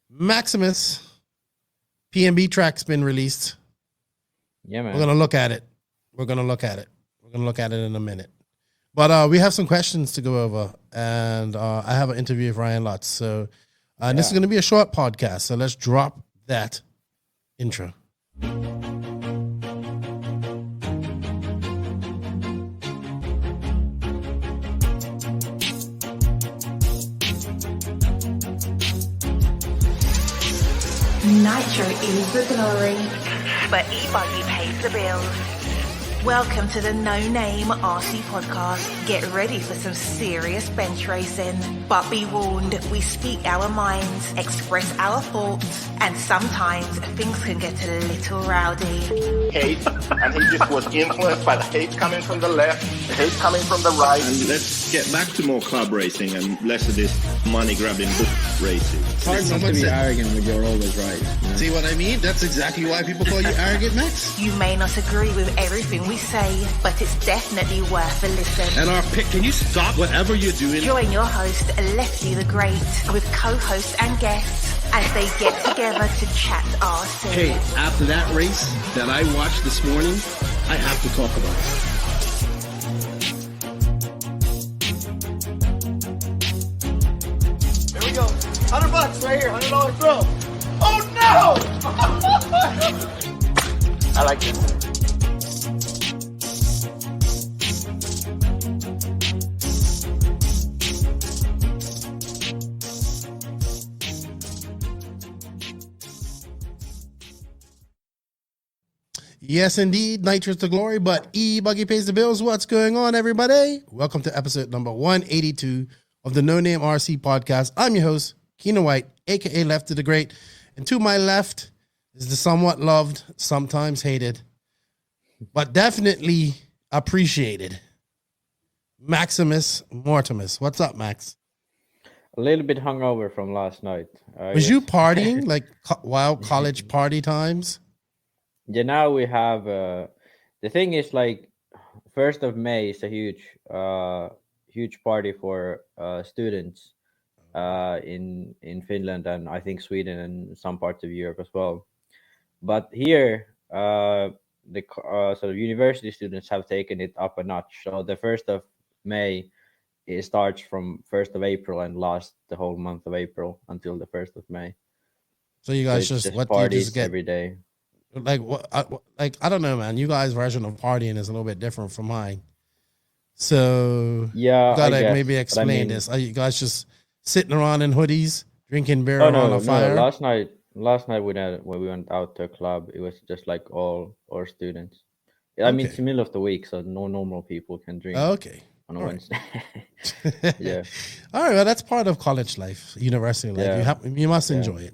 Maximus PNB track's been released. Yeah, man. We're going to look at it. We're going to look at it in a minute. But we have some questions to go over, and I have an interview with Ryan Lutz. So this is going to be a short podcast, so let's drop that intro. Nitro is the glory, but e-buggy pays the bills. Welcome to the No Name RC podcast. Get ready for some serious bench racing. But be warned, we speak our minds, express our thoughts, and sometimes things can get a little rowdy. Hate, and he just was influenced by the hate coming from the left, the hate coming from the right. And let's get back to more club racing and less of this money-grabbing book racing. It's hard not to be arrogant when you're always right. You know? See what I mean? That's exactly why people call you arrogant, Max. You may not agree with everything we say, but it's definitely worth a listen. And our pick, can you stop whatever you're doing? Join your host, Lefty the Great, with co-hosts and guests as they get together to chat RC. Hey, after that race that I watched this morning, I have to talk about it. Here we go. $100 right here, $100 throw. Oh no! I like this. Yes, indeed. Nitro Is The Glory, but E-Buggy pays the bills. What's going on, everybody? Welcome to episode number 182 of the No Name RC podcast. I'm your host, Keenan White, a.k.a. Lefty the Great. And to my left is the somewhat loved, sometimes hated, but definitely appreciated, Maximus Mortimus. What's up, Max? A little bit hungover from last night. Was you partying, like wild college party times? Yeah, now we have the thing is, like, 1st of May is a huge party for students in Finland and I think Sweden and some parts of Europe as well. But here the sort of university students have taken it up a notch. So the 1st of May it starts from 1st of April and lasts the whole month of April until the 1st of May. So you guys just what parties do you just get every day? Like what? I don't know, man. You guys' version of partying is a little bit different from mine. So yeah, you gotta guess, maybe explain this. Are you guys just sitting around in hoodies, drinking beer around a fire? No. Last night when we went out to a club, it was just like all our students. I mean, it's the middle of the week, so no normal people can drink. Okay. On a Wednesday. Yeah. All right. Well, that's part of college life, university life. Yeah. You must enjoy it.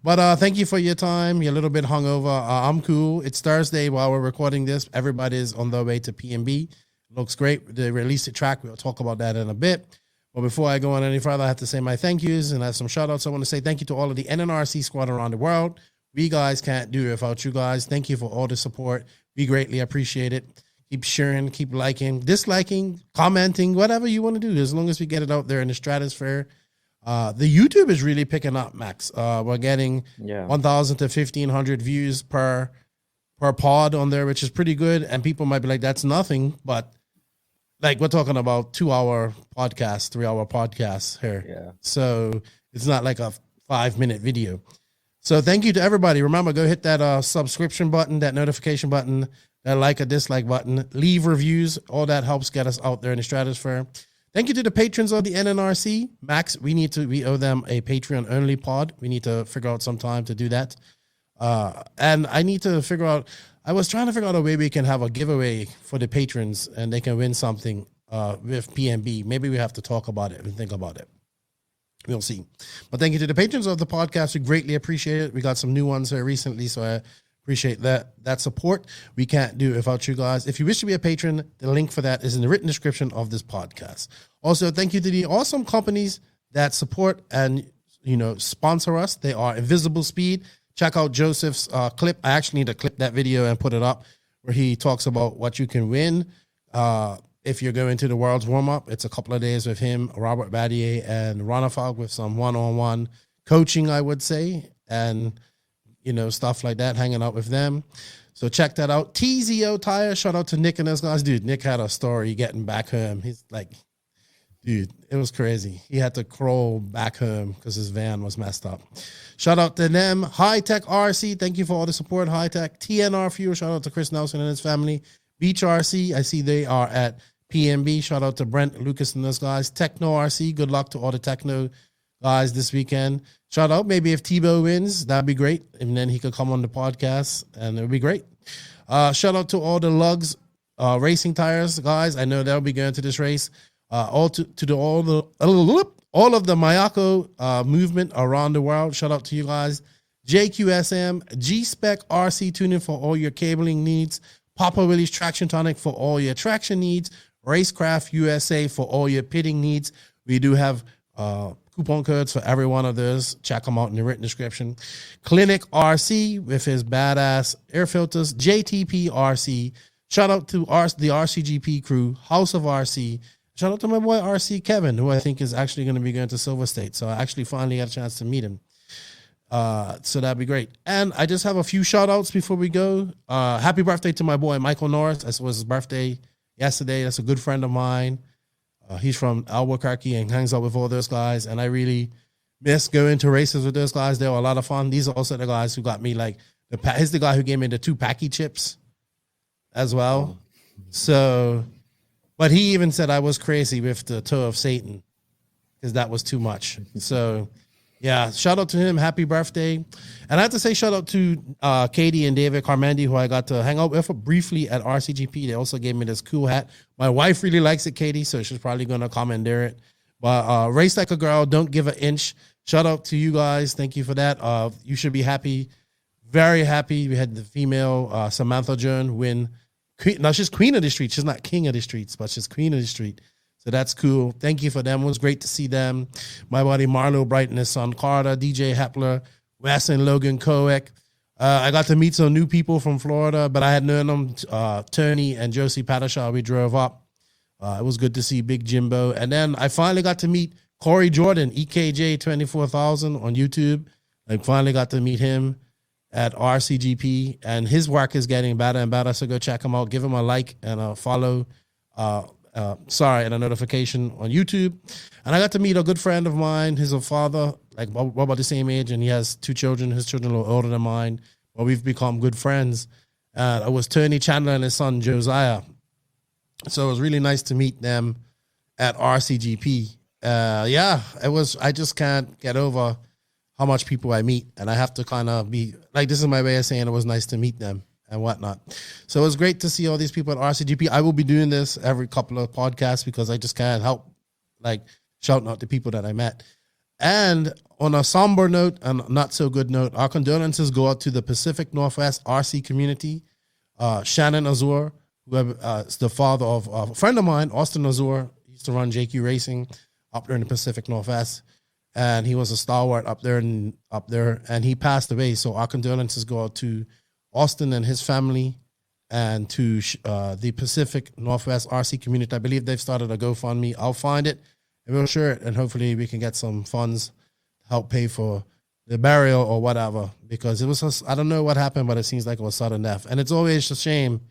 But thank you for your time. You're a little bit hungover. I'm cool. It's Thursday while we're recording this. Everybody's on their way to PNB. Looks great. They released the track. We'll talk about that in a bit. But before I go on any further, I have to say my thank yous and I have some shout outs. I want to say thank you to all of the NNRC Squad around the world. We guys can't do it without you guys. Thank you for all the support. We greatly appreciate it. Keep sharing, keep liking, disliking, commenting, whatever you want to do, as long as we get it out there in the stratosphere. The YouTube is really picking up, Max. We're getting 1,000 to 1,500 views per pod on there, which is pretty good. And people might be like, that's nothing. But like we're talking about 2-hour podcast, 3-hour podcasts here. Yeah. So it's not like a 5-minute video. So thank you to everybody. Remember, go hit that subscription button, that notification button, that like or dislike button. Leave reviews. All that helps get us out there in the stratosphere. Thank you to the patrons of the NNRC. Max, we owe them a Patreon-only pod. We need to figure out some time to do that. And I need to figure out, I was trying to figure out a way we can have a giveaway for the patrons and they can win something with PNB. Maybe we have to talk about it and think about it. We'll see. But thank you to the patrons of the podcast. We greatly appreciate it. We got some new ones here recently, so I appreciate that support. We can't do it without you guys. If you wish to be a patron, the link for that is in the written description of this podcast. Also, thank you to the awesome companies that support and sponsor us. They are Invisible Speed. Check out Joseph's clip. I actually need to clip that video and put it up where he talks about what you can win if you're going to the World's Warm-Up. It's a couple of days with him, Robert Battier, and Ronafog with some one-on-one coaching, I would say, and stuff like that, hanging out with them. So check that out. TZO Tire, shout out to Nick and those guys. Dude, Nick had a story getting back home. He's like, dude, it was crazy. He had to crawl back home because his van was messed up. Shout out to them. High Tech RC, thank you for all the support. High Tech TNR Fuel, shout out to Chris Nelson and his family. Beach RC, I see they are at PMB. Shout out to Brent, Lucas, and those guys. Techno RC, good luck to all the Techno guys this weekend. Shout out, maybe if Tebow wins, that'd be great. And then he could come on the podcast, and it would be great. Shout out to all the Lugs racing tires guys. I know they'll be going to this race. All of the Mayako movement around the world. Shout out to you guys. JQSM, G-Spec RC tuning for all your cabling needs. Papa Willie's Traction Tonic for all your traction needs. Racecraft USA for all your pitting needs. We do have coupon codes for every one of those. Check them out in the written description. Clinic RC with his badass air filters. JTP RC. Shout out to the RCGP crew. House of RC. Shout out to my boy RC Kevin, who I think is actually going to be going to Silver State. So I actually finally got a chance to meet him. So that'd be great. And I just have a few shout outs before we go. Happy birthday to my boy Michael Norris. This was his birthday yesterday. That's a good friend of mine. He's from Albuquerque and hangs out with all those guys. And I really miss going to races with those guys. They were a lot of fun. These are also the guys who got me he's the guy who gave me the 2 Packy chips as well. So, but he even said I was crazy with the toe of Satan because that was too much. So, yeah, shout out to him. Happy birthday. And I have to say shout out to Katie and David Carmandi, who I got to hang out with briefly at RCGP. They also gave me this cool hat. My wife really likes it, Katie, so she's probably going to commandeer it. But race like a girl, don't give an inch. Shout out to you guys. Thank you for that. You should be happy, very happy. We had the female Samantha Joan win. No, she's queen of the street. She's not king of the streets, but she's queen of the street. So that's cool. Thank you for them. It was great to see them. My buddy Marlo Brighton, his son Carter, DJ Hepler, Wes and Logan Koek. I got to meet some new people from Florida, but I had known them, Tony and Josie Pattershaw. We drove up. It was good to see Big Jimbo. And then I finally got to meet Corey Jordan, EKJ 24,000 on YouTube. I finally got to meet him at RCGP, and his work is getting better and better. So go check him out. Give him a like and a follow. And a notification on YouTube. And I got to meet a good friend of mine. He's a father, like about the same age, and he has 2 children. His children are a little older than mine, but we've become good friends. It was Tony Chandler and his son Josiah. So it was really nice to meet them at RCGP. It was. I just can't get over how much people I meet, and I have to kind of be like, this is my way of saying it was nice to meet them and whatnot. So it was great to see all these people at RCGP. I will be doing this every couple of podcasts because I just can't help shouting out the people that I met. And on a somber note and not so good note, our condolences go out to the Pacific Northwest RC community. Shannon Azur, who is the father of a friend of mine, Austin Azur. He used to run JQ Racing up there in the Pacific Northwest. And he was a stalwart up there, and he passed away. So our condolences go out to Austin and his family, and to the Pacific Northwest RC community. I believe they've started a GoFundMe. I'll find it and we'll share it, and hopefully we can get some funds to help pay for the burial or whatever, because it was I don't know what happened, but it seems like it was sudden death. And it's always a shame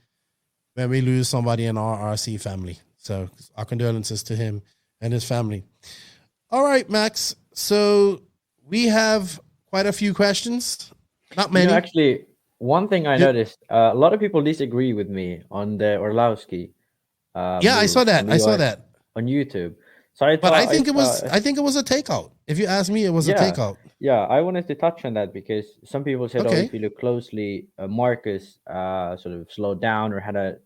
when we lose somebody in our RC family. So our condolences to him and his family. All right, Max. So we have quite a few questions. Not many. Actually, one thing I noticed, a lot of people disagree with me on the Orlowski. I saw that. On YouTube. So I think it was a takeout. If you ask me, it was a takeout. Yeah, I wanted to touch on that because some people said, if you look closely, Marcus sort of slowed down or had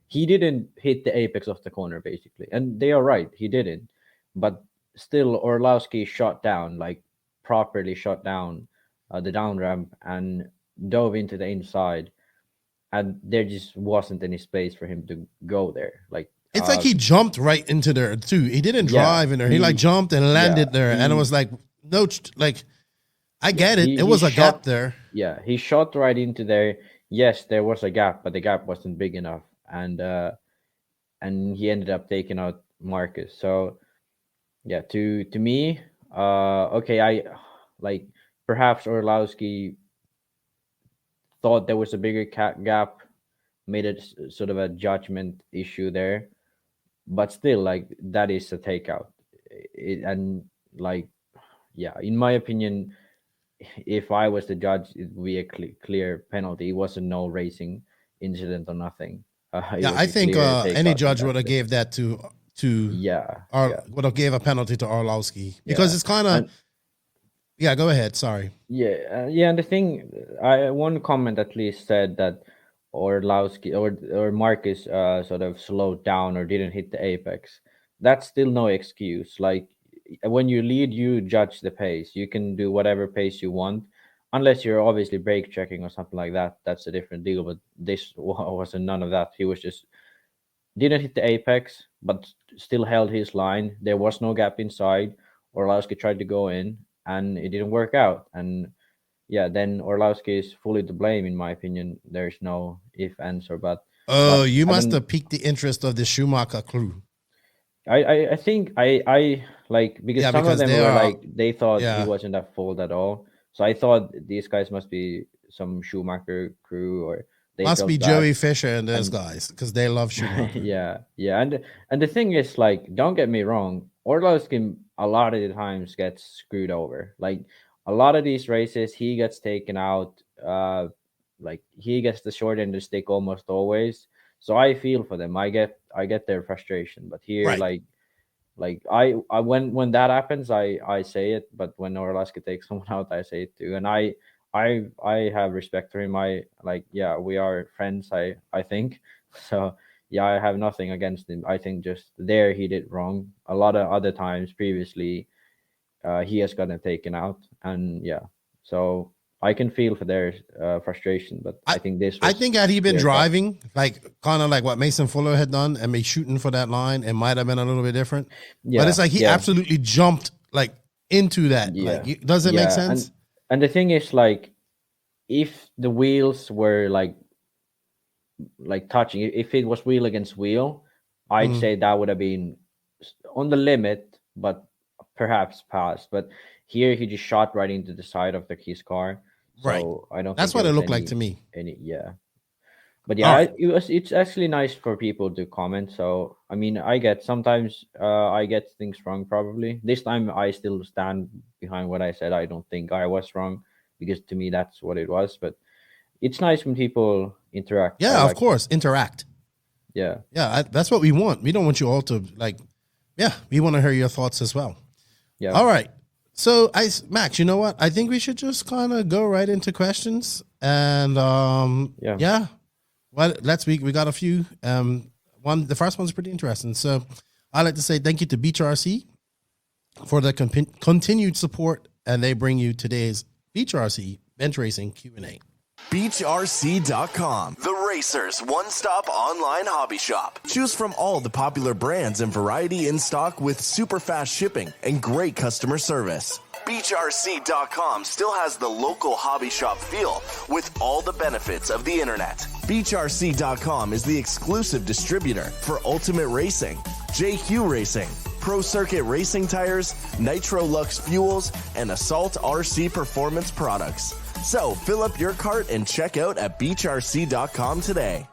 he didn't hit the apex of the corner, basically. And they are right, he didn't. But still, Orlowski shot down, properly shot down the down ramp and dove into the inside. And there just wasn't any space for him to go there. It's like he jumped right into there too. He didn't drive in there. He jumped and landed there, and it was I get it. It was a gap there. Yeah, he shot right into there. Yes, there was a gap, but the gap wasn't big enough, and he ended up taking out Marcus. So, yeah, to me, like perhaps Orlowski thought there was a bigger gap, made it sort of a judgment issue there, but still, like, that is a takeout. And like, yeah, in my opinion, if I was the judge, it would be a clear penalty. It wasn't no racing incident or nothing. Yeah, I think any judge would have gave that to would have gave a penalty to Orlowski, because it's kind of go ahead, sorry. And the thing, one comment at least said that Orlowski or Marcus sort of slowed down or didn't hit the apex. That's still no excuse. Like, when you lead, you judge the pace. You can do whatever pace you want, unless you're obviously brake checking or something like that. That's a different deal. But this wasn't none of that. He was just didn't hit the apex, but still held his line. There was no gap inside. Orlowski tried to go in, and it didn't work out. And then Orlowski is fully to blame, in my opinion. There's no if, ands, or but. Oh, you must have piqued the interest of the Schumacher crew. I think I like, because some of them were like, they thought he wasn't at fault at all. So I thought these guys must be some Schumacher crew, or they must be Joey Fisher and those guys, because they love Schumacher. And the thing is, like, don't get me wrong, Orlowski a lot of the times gets screwed over. Like, a lot of these races, he gets taken out. Like, he gets the short end of the stick almost always. So I feel for them. I get their frustration. But here, right. like I when that happens, I say it. But when Orlowski takes someone out, I say it too. And I have respect for him. We are friends. I think so. Yeah, I have nothing against him. I think just there he did wrong. A lot of other times previously, he has gotten taken out, and so I can feel for their frustration. But I think this. I think had he been driving, like kind of like what Mason Fuller had done, and be shooting for that line, it might have been a little bit different. Yeah, but it's like he absolutely jumped like into that. Yeah. Like, does it make sense? And the thing is, like, if the wheels were like touching, if it was wheel against wheel, I'd say that would have been on the limit, but perhaps passed. But here he just shot right into the side of his car. So right. I don't. That's what it looked like to me. But right. It's actually nice for people to comment. So I mean, I get sometimes I get things wrong. Probably this time I still stand behind what I said. I don't think I was wrong, because to me that's what it was. But it's nice when people interact. Yeah, of course, interact. Yeah, that's what we want. We don't want you all to like. Yeah, we want to hear your thoughts as well. Yeah. All right. So, Max, you know what? I think we should just kind of go right into questions. And, Well, we got a few. The first one's pretty interesting. So, I'd like to say thank you to Beach RC for the continued support. And they bring you today's Beach RC bench racing Q&A. BeachRC.com, the racers' one-stop online hobby shop. Choose from all the popular brands and variety in stock with super fast shipping and great customer service. BeachRC.com still has the local hobby shop feel with all the benefits of the internet. BeachRC.com is the exclusive distributor for Ultimate Racing, JQ Racing, Pro Circuit Racing Tires, Nitro Lux Fuels, and Assault RC Performance products. So fill up your cart and check out at BeachRC.com today.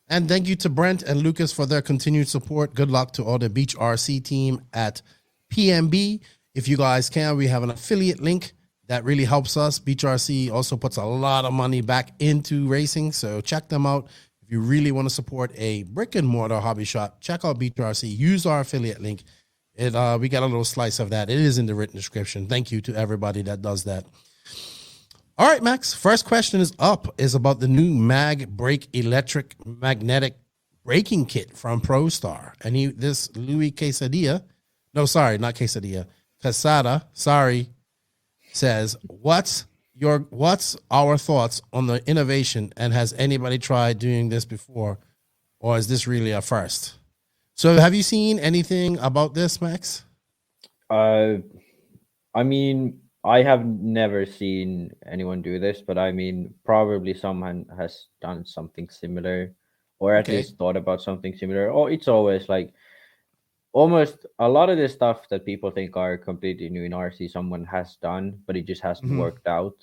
And thank you to Brent and Lucas for their continued support. Good luck to all the Beach RC team at PMB. If you guys can, we have an affiliate link that really helps us. Beach RC also puts a lot of money back into racing, so check them out. If you really want to support a brick and mortar hobby shop, check out Beach RC. Use our affiliate link. We got a little slice of that. It is in the written description. Thank you to everybody that does that. All right, Max. First question is about the new Mag Brake electric magnetic braking kit from ProStar. And this Louis Quesada, says, what's our thoughts on the innovation, and has anybody tried doing this before, or is this really a first? So have you seen anything about this, Max? I mean, I have never seen anyone do this, but I mean, probably someone has done something similar, or at least thought about something similar. Oh, it's always like, almost a lot of the stuff that people think are completely new in RC, someone has done, but it just hasn't worked out.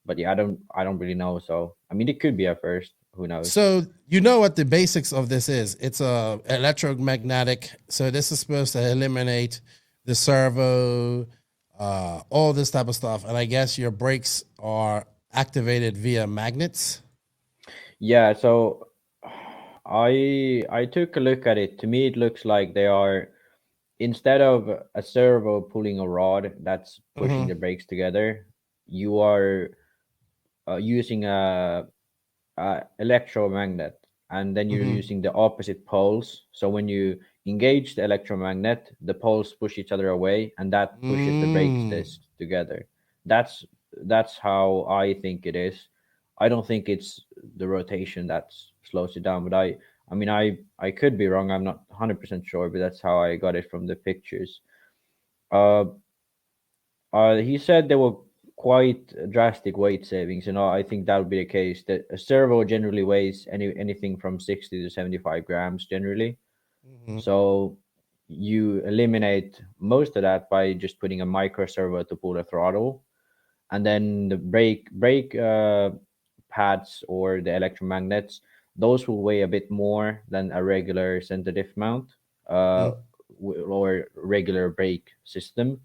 But yeah, I don't really know. So I mean, it could be at first. Who knows? So you know what the basics of this is? It's a electromagnetic. So this is supposed to eliminate the servo, all this type of stuff. And I guess your brakes are activated via magnets. Yeah. So I took a look at it. To me, it looks like they are, instead of a servo pulling a rod that's pushing the brakes together, you are using a electromagnet, and then you're using the opposite poles. So when you engage the electromagnet, the poles push each other away, and that pushes the brake disc together. That's how I think it is. I don't think it's the rotation that slows it down, but I mean I could be wrong. I'm not 100% sure, but that's how I got it from the pictures. He said there were quite drastic weight savings, and I think that would be the case. That a servo generally weighs anything from 60 to 75 grams generally. So you eliminate most of that by just putting a micro servo to pull the throttle, and then the brake pads or the electromagnets, those will weigh a bit more than a regular center diff mount or regular brake system.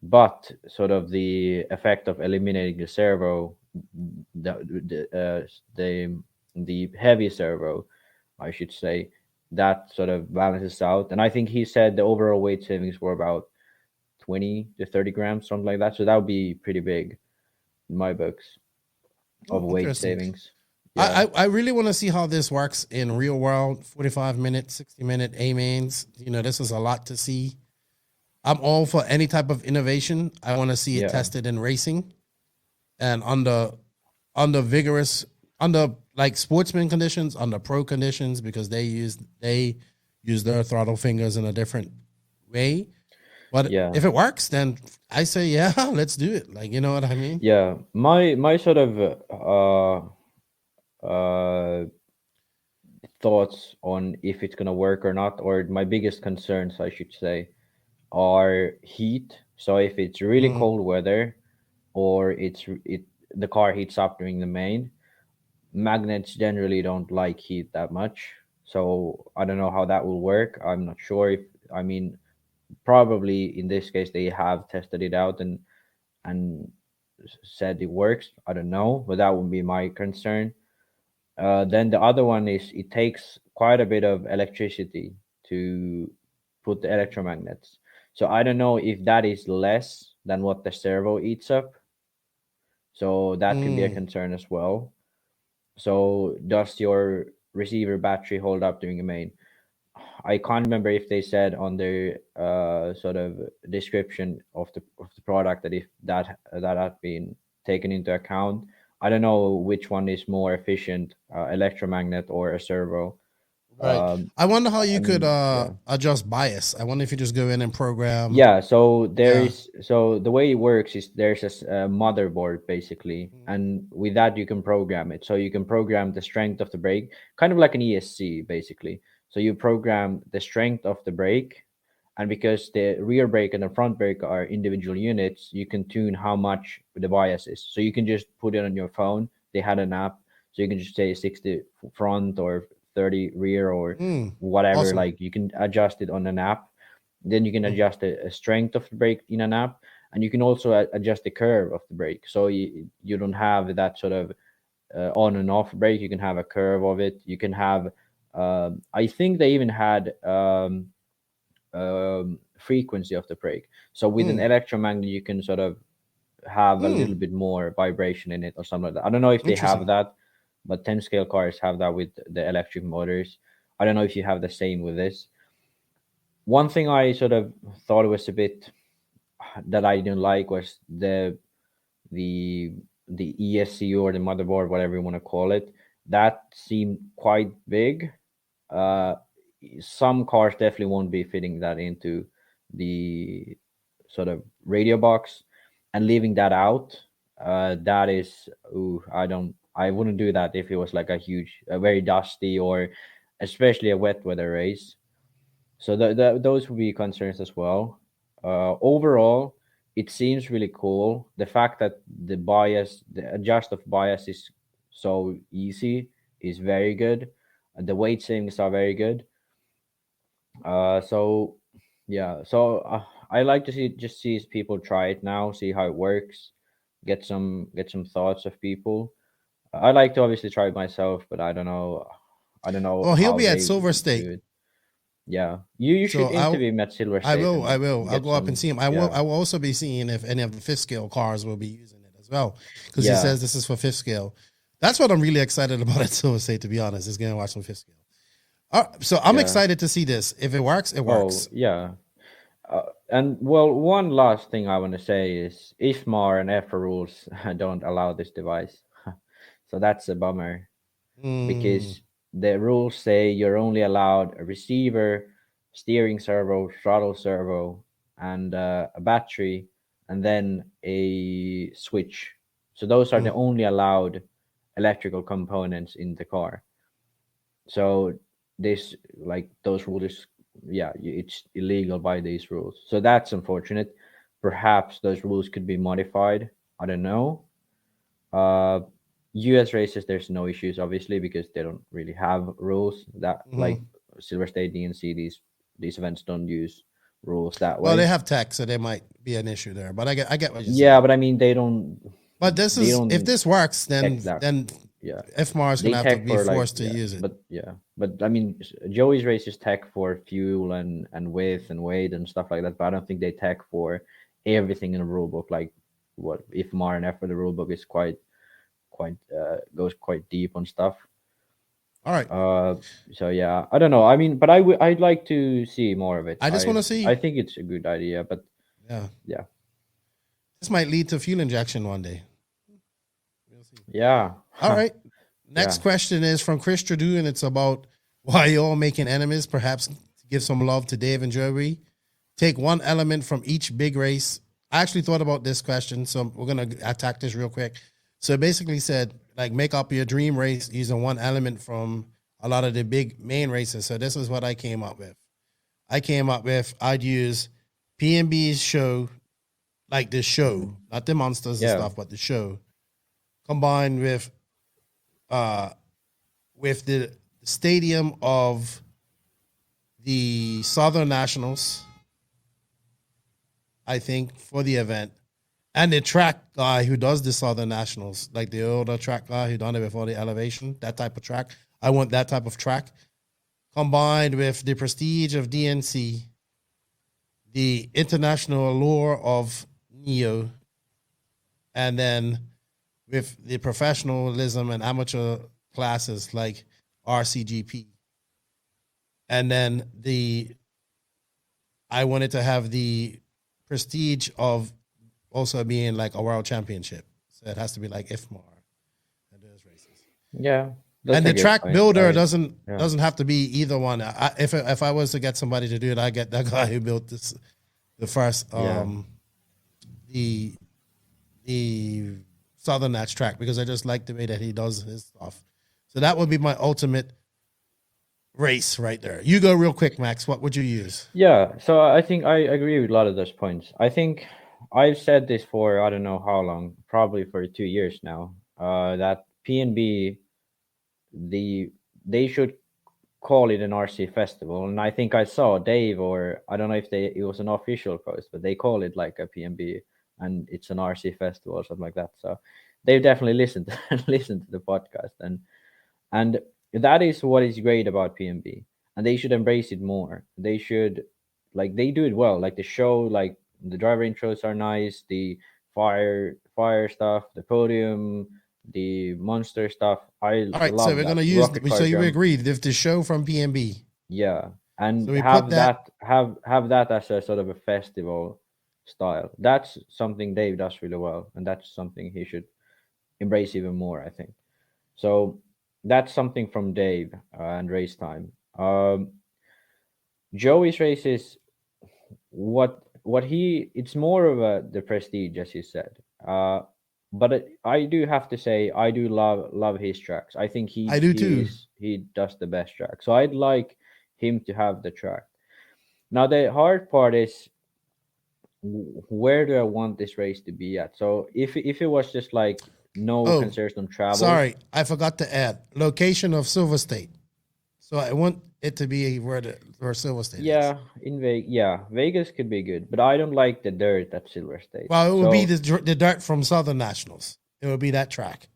But sort of the effect of eliminating the servo, the heavy servo, I should say, that sort of balances out. And I think he said the overall weight savings were about 20 to 30 grams, something like that. So that would be pretty big in my books of weight savings. Yeah. I really want to see how this works in real world, 45 minute, 60 minute A-mains. You know, this is a lot to see. I'm all for any type of innovation. I want to see it tested in racing and under vigorous, under like sportsman conditions, under pro conditions, because they use their throttle fingers in a different way. But if it works, then I say, yeah, let's do it. Like, you know what I mean? Yeah. My sort of thoughts on if it's gonna work or not, or my biggest concerns, I should say, are heat. So if it's really cold weather, or the car heats up during the main, magnets generally don't like heat that much. So I don't know how that will work. I'm not sure if, I mean, probably in this case they have tested it out and said it works. I don't know, but that would be my concern. Then the other one is it takes quite a bit of electricity to put the electromagnets. So I don't know if that is less than what the servo eats up. So that could be a concern as well. So does your receiver battery hold up during a main? I can't remember if they said on their sort of description of the product that if that had been taken into account. I don't know which one is more efficient, electromagnet or a servo. Right. I wonder how you could adjust bias. I wonder if you just go in and program. Yeah. So so the way it works is there's a motherboard basically, and with that you can program it. So you can program the strength of the brake, kind of like an ESC basically. So you program the strength of the brake, and because the rear brake and the front brake are individual units, you can tune how much the bias is. So you can just put it on your phone. They had an app, so you can just say 60 front or 30 rear or whatever. Awesome. Like you can adjust it on an app. Then you can adjust the strength of the brake in an app, and you can also adjust the curve of the brake. So you don't have that sort of on and off brake. You can have a curve of it. You can have I think they even had frequency of the brake. So with an electromagnet, you can sort of have a little bit more vibration in it or something like that. I don't know if they have that, but 10 scale cars have that with the electric motors. I don't know if you have the same with this. One thing I sort of thought was a bit that I didn't like was the ESCU or the motherboard, whatever you want to call it. That seemed quite big. Some cars definitely won't be fitting that into the sort of radio box, and leaving that out. That is, I wouldn't do that if it was like a very dusty or especially a wet weather race. So those would be concerns as well. Overall, it seems really cool. The fact that the adjust of bias is so easy is very good. The weight savings are very good. So yeah, so I like to see people try it now, see how it works, get some thoughts of people. I like to obviously try it myself, but I don't know. Well, he'll how be at they Silver would State. do it. Yeah, you So should interview him at Silver State. I will. and I'll get go up and see him. I will yeah. also be seeing if any of the fifth scale cars will be using it as well, because he Yeah. says this is for fifth scale. That's what I'm really excited about at Silver State, to be honest, is going to watch some fifth scale. So I'm Yeah. excited to see this. If it works, it works. Yeah. And well, one last thing I want to say is IFMAR and EFRA rules don't allow this device. So that's a bummer because the rules say you're only allowed a receiver, steering servo, throttle servo, and a battery, and then a switch. So those are the only allowed electrical components in the car. So this, like, those rules, it's illegal by these rules. So that's unfortunate. Perhaps those rules could be modified. I don't know. US races, there's no issues, obviously, because they don't really have rules that like Silver State, DNC, these events don't use rules that way. Well, they have tech, so there might be an issue there. But I get what you're saying. Yeah, but I mean, they don't. But this they is don't if this works, then check that. then Yeah, FMAR is They going to have to tech be for, like, forced to yeah, use it. But I mean, Joey's races tech for fuel and width and weight and stuff like that. But I don't think they tech for everything in the rule book. Like what IFMAR and EFRA, the rule book is quite goes quite deep on stuff. All right. So yeah, I don't know. I mean, but I'd like to see more of it. I just want to see. I think it's a good idea, but yeah. This might lead to fuel injection one day. Yeah. All right. Next question is from Chris Tradu, and it's about why you're all making enemies. Perhaps to give some love to Dave and Joey. Take one element from each big race. I actually thought about this question, so we're going to attack this real quick. So it basically said, like, make up your dream race using one element from a lot of the big main races. So this is what I came up with. I'd use PNB's show, like the show, not the monsters and stuff, but the show, combined with the stadium of the Southern Nationals, I think, for the event. And the track guy who does the Southern Nationals, like the older track guy who done it before the elevation, that type of track. I want that type of track combined with the prestige of DNC, the international allure of Neo, and then with the professionalism and amateur classes like RCGP. And then I wanted to have the prestige of also being like a world championship. So it has to be like IFMAR and those races. Yeah. And the track builder doesn't have to be either one. If I was to get somebody to do it, I get that guy who built the first the Southern Natch track, because I just like the way that he does his stuff. So that would be my ultimate race right there. You go real quick, Max. What would you use? Yeah, so I think I agree with a lot of those points. I think I've said this for I don't know how long, probably for 2 years now, that PNB, they should call it an RC festival. And I think I saw Dave, or I don't know if it was an official post, but they call it like a PNB and it's an RC festival or something like that. So they've definitely listened to the podcast, and that is what is great about PNB, and they should embrace it more. They should, like, they do it well. Like the show, like the driver intros are nice, the fire stuff, the podium, the monster stuff. All right, so we're gonna use. So you agreed if the show from PNB. Yeah, and so have that as a sort of a festival style. That's something Dave does really well, and that's something he should embrace even more, I think. So that's something from Dave and race time. Joey's races, it's more of the prestige, as you said. But I do have to say, I do love his tracks. I think he does the best track. So I'd like him to have the track. Now the hard part is where do I want this race to be at? So if it was just like no concerns on travel. Sorry, I forgot to add location of Silver State. So I want it to be where Silver State is. In Vegas. Yeah, Vegas could be good, but I don't like the dirt at Silver State. Well, it would be the dirt from Southern Nationals. It would be that track.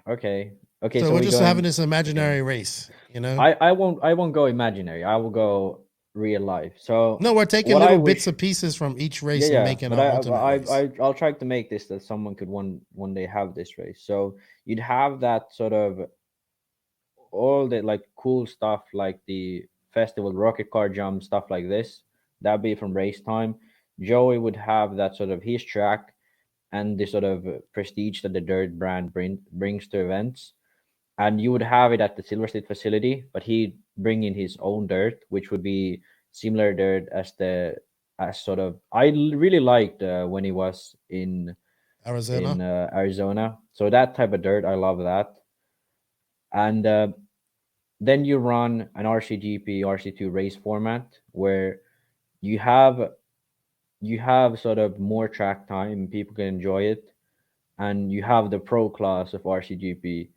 Okay. So we're just having this imaginary race, you know. I won't go imaginary. I will go real life. So no, we're taking little bits and pieces from each race and making an ultimate race. I'll try to make this that someone could one day have this race. So you'd have that sort of all the like cool stuff like the festival rocket car jump, stuff like this. That'd be from race time. Joey would have that sort of his track and the sort of prestige that the dirt brand brings to events. And you would have it at the Silver State facility, but he'd bring in his own dirt, which would be similar dirt as I really liked when he was in Arizona. So that type of dirt, I love that. And then you run an RCGP, RC2 race format where you have sort of more track time, people can enjoy it, and you have the pro class of RCGP.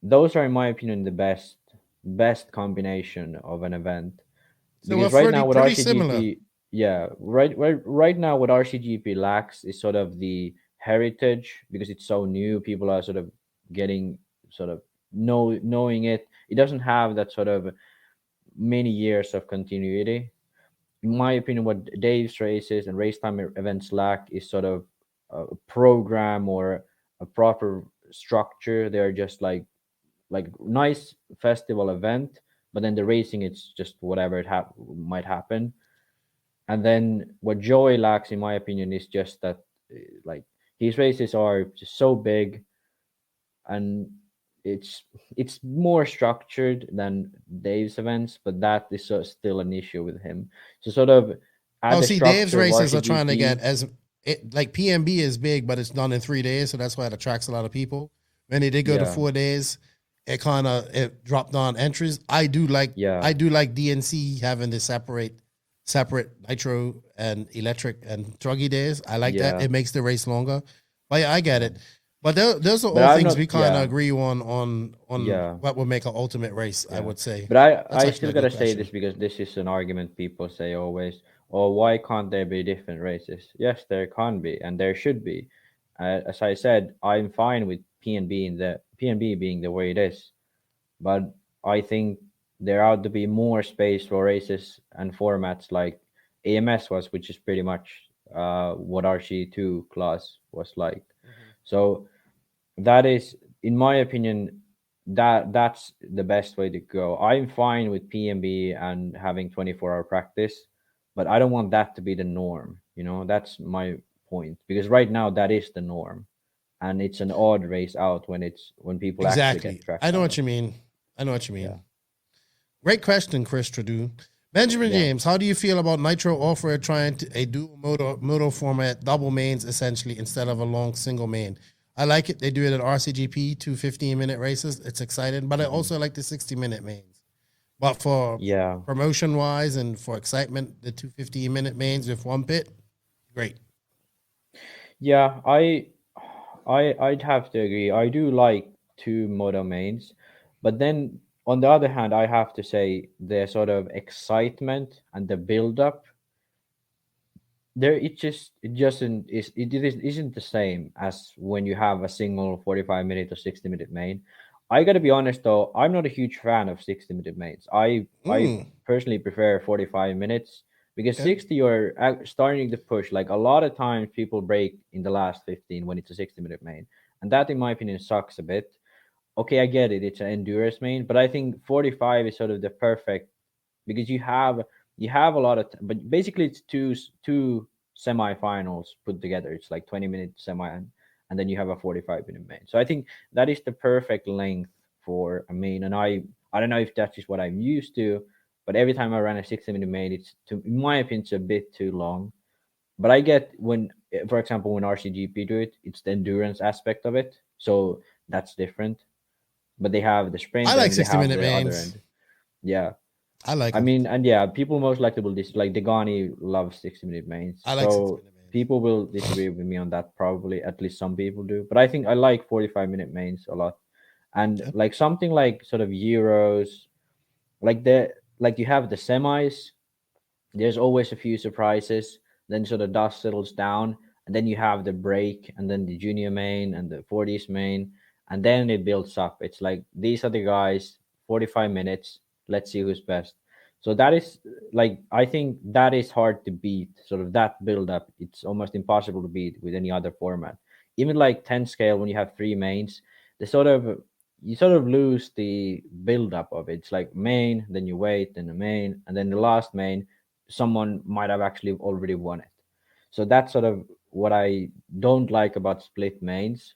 Those are, in my opinion, the best combination of an event. So because right now with RCGP, right now what RCGP lacks is sort of the heritage because it's so new. People are sort of getting sort of knowing it. It doesn't have that sort of many years of continuity. In my opinion, what Dave's races and race time events lack is sort of a program or a proper structure. They're just like nice festival event, but then the racing, it's just whatever might happen. And then what Joey lacks, in my opinion, is just that like his races are just so big and it's more structured than Dave's events, but that is still an issue with him. So sort of Dave's races are trying to get like PMB is big, but it's done in 3 days, so that's why it attracts a lot of people. When they did go to 4 days, it dropped on entries. I do like DNC having the separate nitro and electric and druggy days. I like that. It makes the race longer. But yeah, I get it. But those are all things we kind of agree on what would make an ultimate race, I would say. But I still got to say this because this is an argument people say always, why can't there be different races? Yes, there can be, and there should be. As I said, I'm fine with PNB being the way it is. But I think there ought to be more space for races and formats like AMS was, which is pretty much what RC2 class was like. So that is, in my opinion, that's the best way to go. I'm fine with PMB and having 24-hour practice, but I don't want that to be the norm. You know, that's my point. Because right now that is the norm. And it's an odd race out when people actually get track. I know what you mean. Yeah. Great question, Chris Tradu. Benjamin James, how do you feel about Nitro Off-Road trying a dual motor format, double mains essentially, instead of a long single main? I like it. They do it at RCGP, 2 15-minute races. It's exciting, but I also like the 60-minute mains. But for promotion-wise and for excitement, the 2 15-minute mains with one pit, great. Yeah, I'd have to agree. I do like 2 moto mains, but then on the other hand, I have to say the sort of excitement and the build-up there, it isn't the same as when you have a single 45-minute or 60-minute main. I gotta be honest though, I'm not a huge fan of 60-minute mains. I personally prefer 45 minutes because 60 you're starting to push. Like a lot of times people break in the last 15 when it's a 60-minute main, and that in my opinion sucks a bit. Okay, I get it. It's an endurance main, but I think 45 is sort of the perfect because you have a lot of, but basically it's two semifinals put together. It's like 20-minute semi, and then you have a 45-minute main. So I think that is the perfect length for a main. And I don't know if that's just what I'm used to, but every time I run a 60-minute main, in my opinion, it's a bit too long. But I get when, for example, when RCGP do it, it's the endurance aspect of it. So that's different. But they have the sprint. I like 60-minute mains. Yeah. I like. I mean, and yeah, people most likely will like Degani loves 60-minute mains. I like 60 so minute mains. people will disagree with me on that probably. At least some people do. But I think I like 45-minute mains a lot. And like something like sort of Euros, like you have the semis. There's always a few surprises. Then sort of dust settles down, and then you have the break, and then the junior main and the 40s main, and then it builds up. It's like these are the guys, 45 minutes. Let's see who's best. So that is like I think that is hard to beat. Sort of that build up. It's almost impossible to beat with any other format. Even like 10 scale when you have 3 mains, you sort of lose the build up of it. It's like main, then you wait, then the main, and then the last main, someone might have actually already won it. So that's sort of what I don't like about split mains,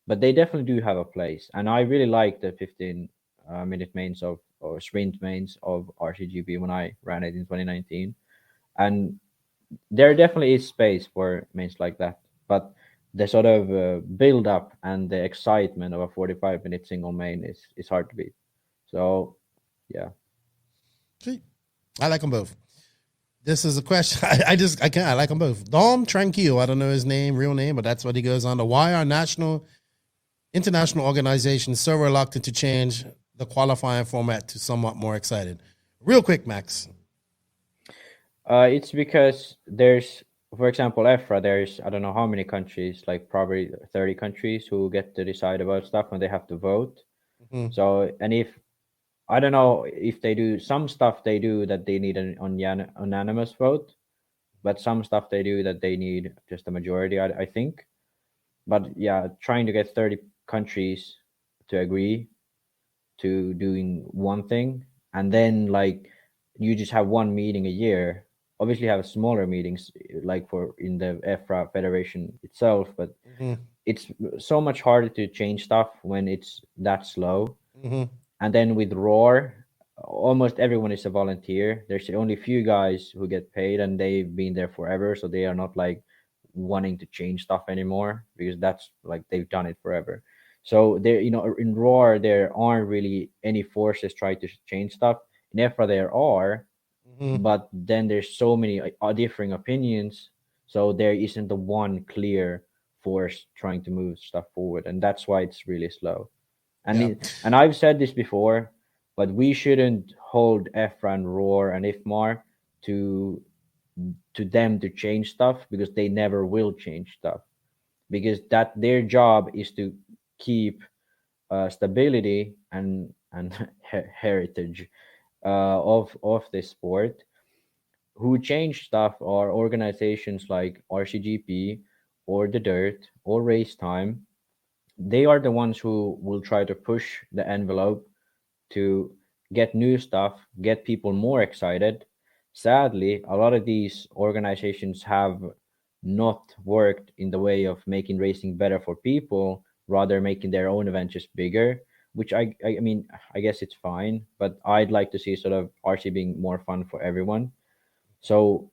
but they definitely do have a place. And I really like the 15-minute mains or sprint mains of RCGP when I ran it in 2019. And there definitely is space for mains like that. But the sort of build up and the excitement of a 45-minute single main is hard to beat. So, yeah. See, I like them both. This is a question. I like them both. Dom Tranquil, I don't know his real name, but that's what he goes on to. Why are international organizations so reluctant to change the qualifying format to somewhat more excited? Real quick, Max. It's because there's, for example, EFRA, there's, I don't know how many countries, like probably 30 countries who get to decide about stuff when they have to vote. Mm-hmm. So, and if, I don't know if they do some stuff they do that they need an unanimous vote, but some stuff they do that they need just a majority, I think. But yeah, trying to get 30 countries to agree to doing one thing, and then like you just have one meeting a year. Obviously have smaller meetings like for in the EFRA Federation itself, but it's so much harder to change stuff when it's that slow. Mm-hmm. And then with Roar, almost everyone is a volunteer. There's only a few guys who get paid, and they've been there forever. So they are not like wanting to change stuff anymore because that's like they've done it forever. So there, in Roar, there aren't really any forces trying to change stuff. In EFRA, there are, but then there's so many differing opinions. So there isn't the one clear force trying to move stuff forward. And that's why it's really slow. And and I've said this before, but we shouldn't hold EFRA and Roar and IFMAR to them to change stuff, because they never will change stuff, because that their job is to keep stability and heritage of this sport. Who change stuff are organizations like RCGP or the Dirt or Race Time. They are the ones who will try to push the envelope to get new stuff, get people more excited. Sadly, a lot of these organizations have not worked in the way of making racing better for people, rather making their own events just bigger, which I mean, I guess it's fine, but I'd like to see sort of RC being more fun for everyone. So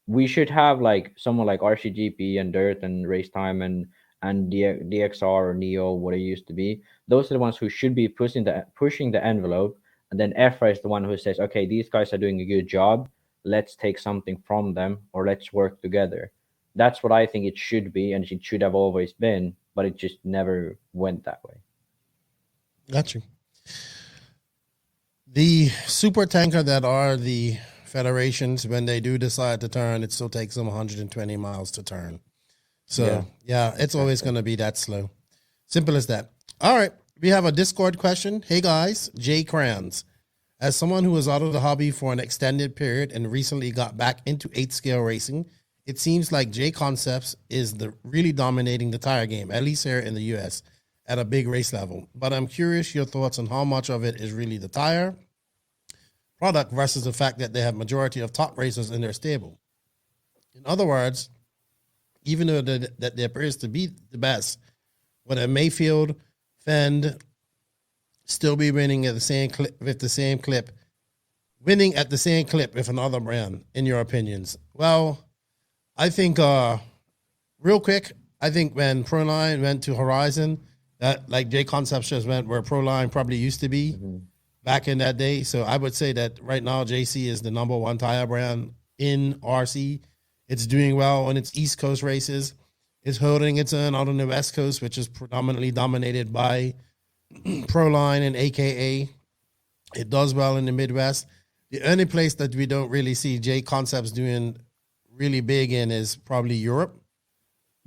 we should have like someone like RCGP and Dirt and Race Time and DXR or Neo, what it used to be. Those are the ones who should be pushing the envelope, and then EFRA is the one who says, okay, these guys are doing a good job, let's take something from them, or let's work together. That's what I think it should be, and it should have always been, but it just never went that way. Gotcha. The super tanker that are the federations, when they do decide to turn, it still takes them 120 miles to turn. So, yeah, it's always going to be that slow. Simple as that. All right. We have a Discord question. Hey, guys. Jay Crans. As someone who was out of the hobby for an extended period and recently got back into 8-scale racing, it seems like J Concepts is really dominating the tire game, at least here in the U.S., at a big race level. But I'm curious your thoughts on how much of it is really the tire product versus the fact that they have majority of top racers in their stable. In other words, even though that they appears to be the best, would a Mayfield, Fend still be winning at the same clip with another brand, in your opinions? Well, I think real quick, I think when Proline went to Horizon, that like J Concepts just went where Proline probably used to be. back in that day. So I would say that right now JC is the number one tire brand in RC. It's doing well on its East Coast races. It's holding its own out on the West Coast, which is predominantly dominated by Proline and AKA. It does well in the Midwest. The only place that we don't really see J Concepts doing really big in is probably Europe.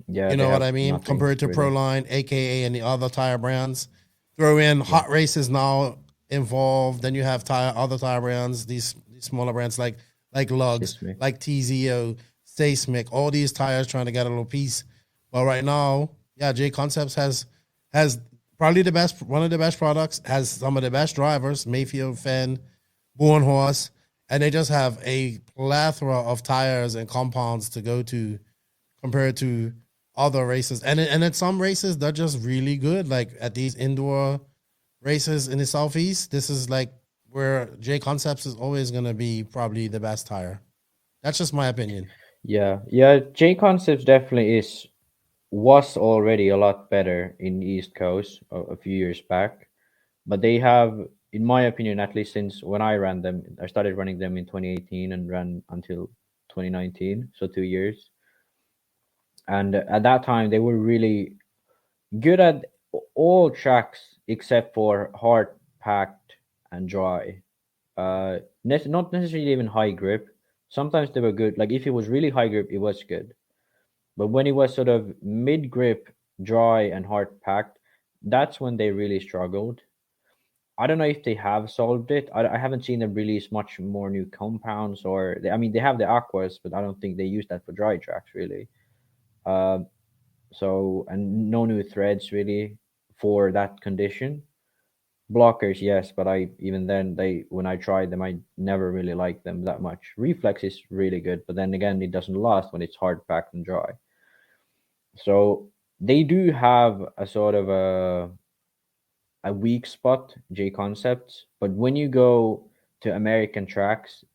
Yeah, you know what I mean? Compared to really. Proline, AKA, and the other tire brands. Throw in hot races now involved. Then you have other tire brands, these smaller brands like Lugs, Seismic. like TZO, Seismic, all these tires trying to get a little piece. But right now, yeah, J Concepts has probably one of the best products, has some of the best drivers, Mayfield, Fenn, Born Horse, and they just have a plethora of tires and compounds to go to compared to other races. And at some races, they're just really good. Like at these indoor races in the Southeast, this is like where J Concepts is always going to be probably the best tire. That's just my opinion. Yeah, J Concepts definitely was already a lot better in the East Coast a few years back, but they have, in my opinion, at least since when I ran them, I started running them in 2018 and ran until 2019, so 2 years. And at that time, they were really good at all tracks except for hard, packed, and dry. Not necessarily even high grip. Sometimes they were good. Like if it was really high grip, it was good. But when it was sort of mid grip, dry, and hard packed, that's when they really struggled. I don't know if they have solved it. I haven't seen them release much more new compounds, or they have the aquas, but I don't think they use that for dry tracks really. So and no new threads really for that condition. Blockers, yes, but when I tried them, I never really liked them that much. Reflex is really good, but then again, it doesn't last when it's hard packed and dry. So they do have a sort of a weak spot, J Concepts, but when you go to American tracks,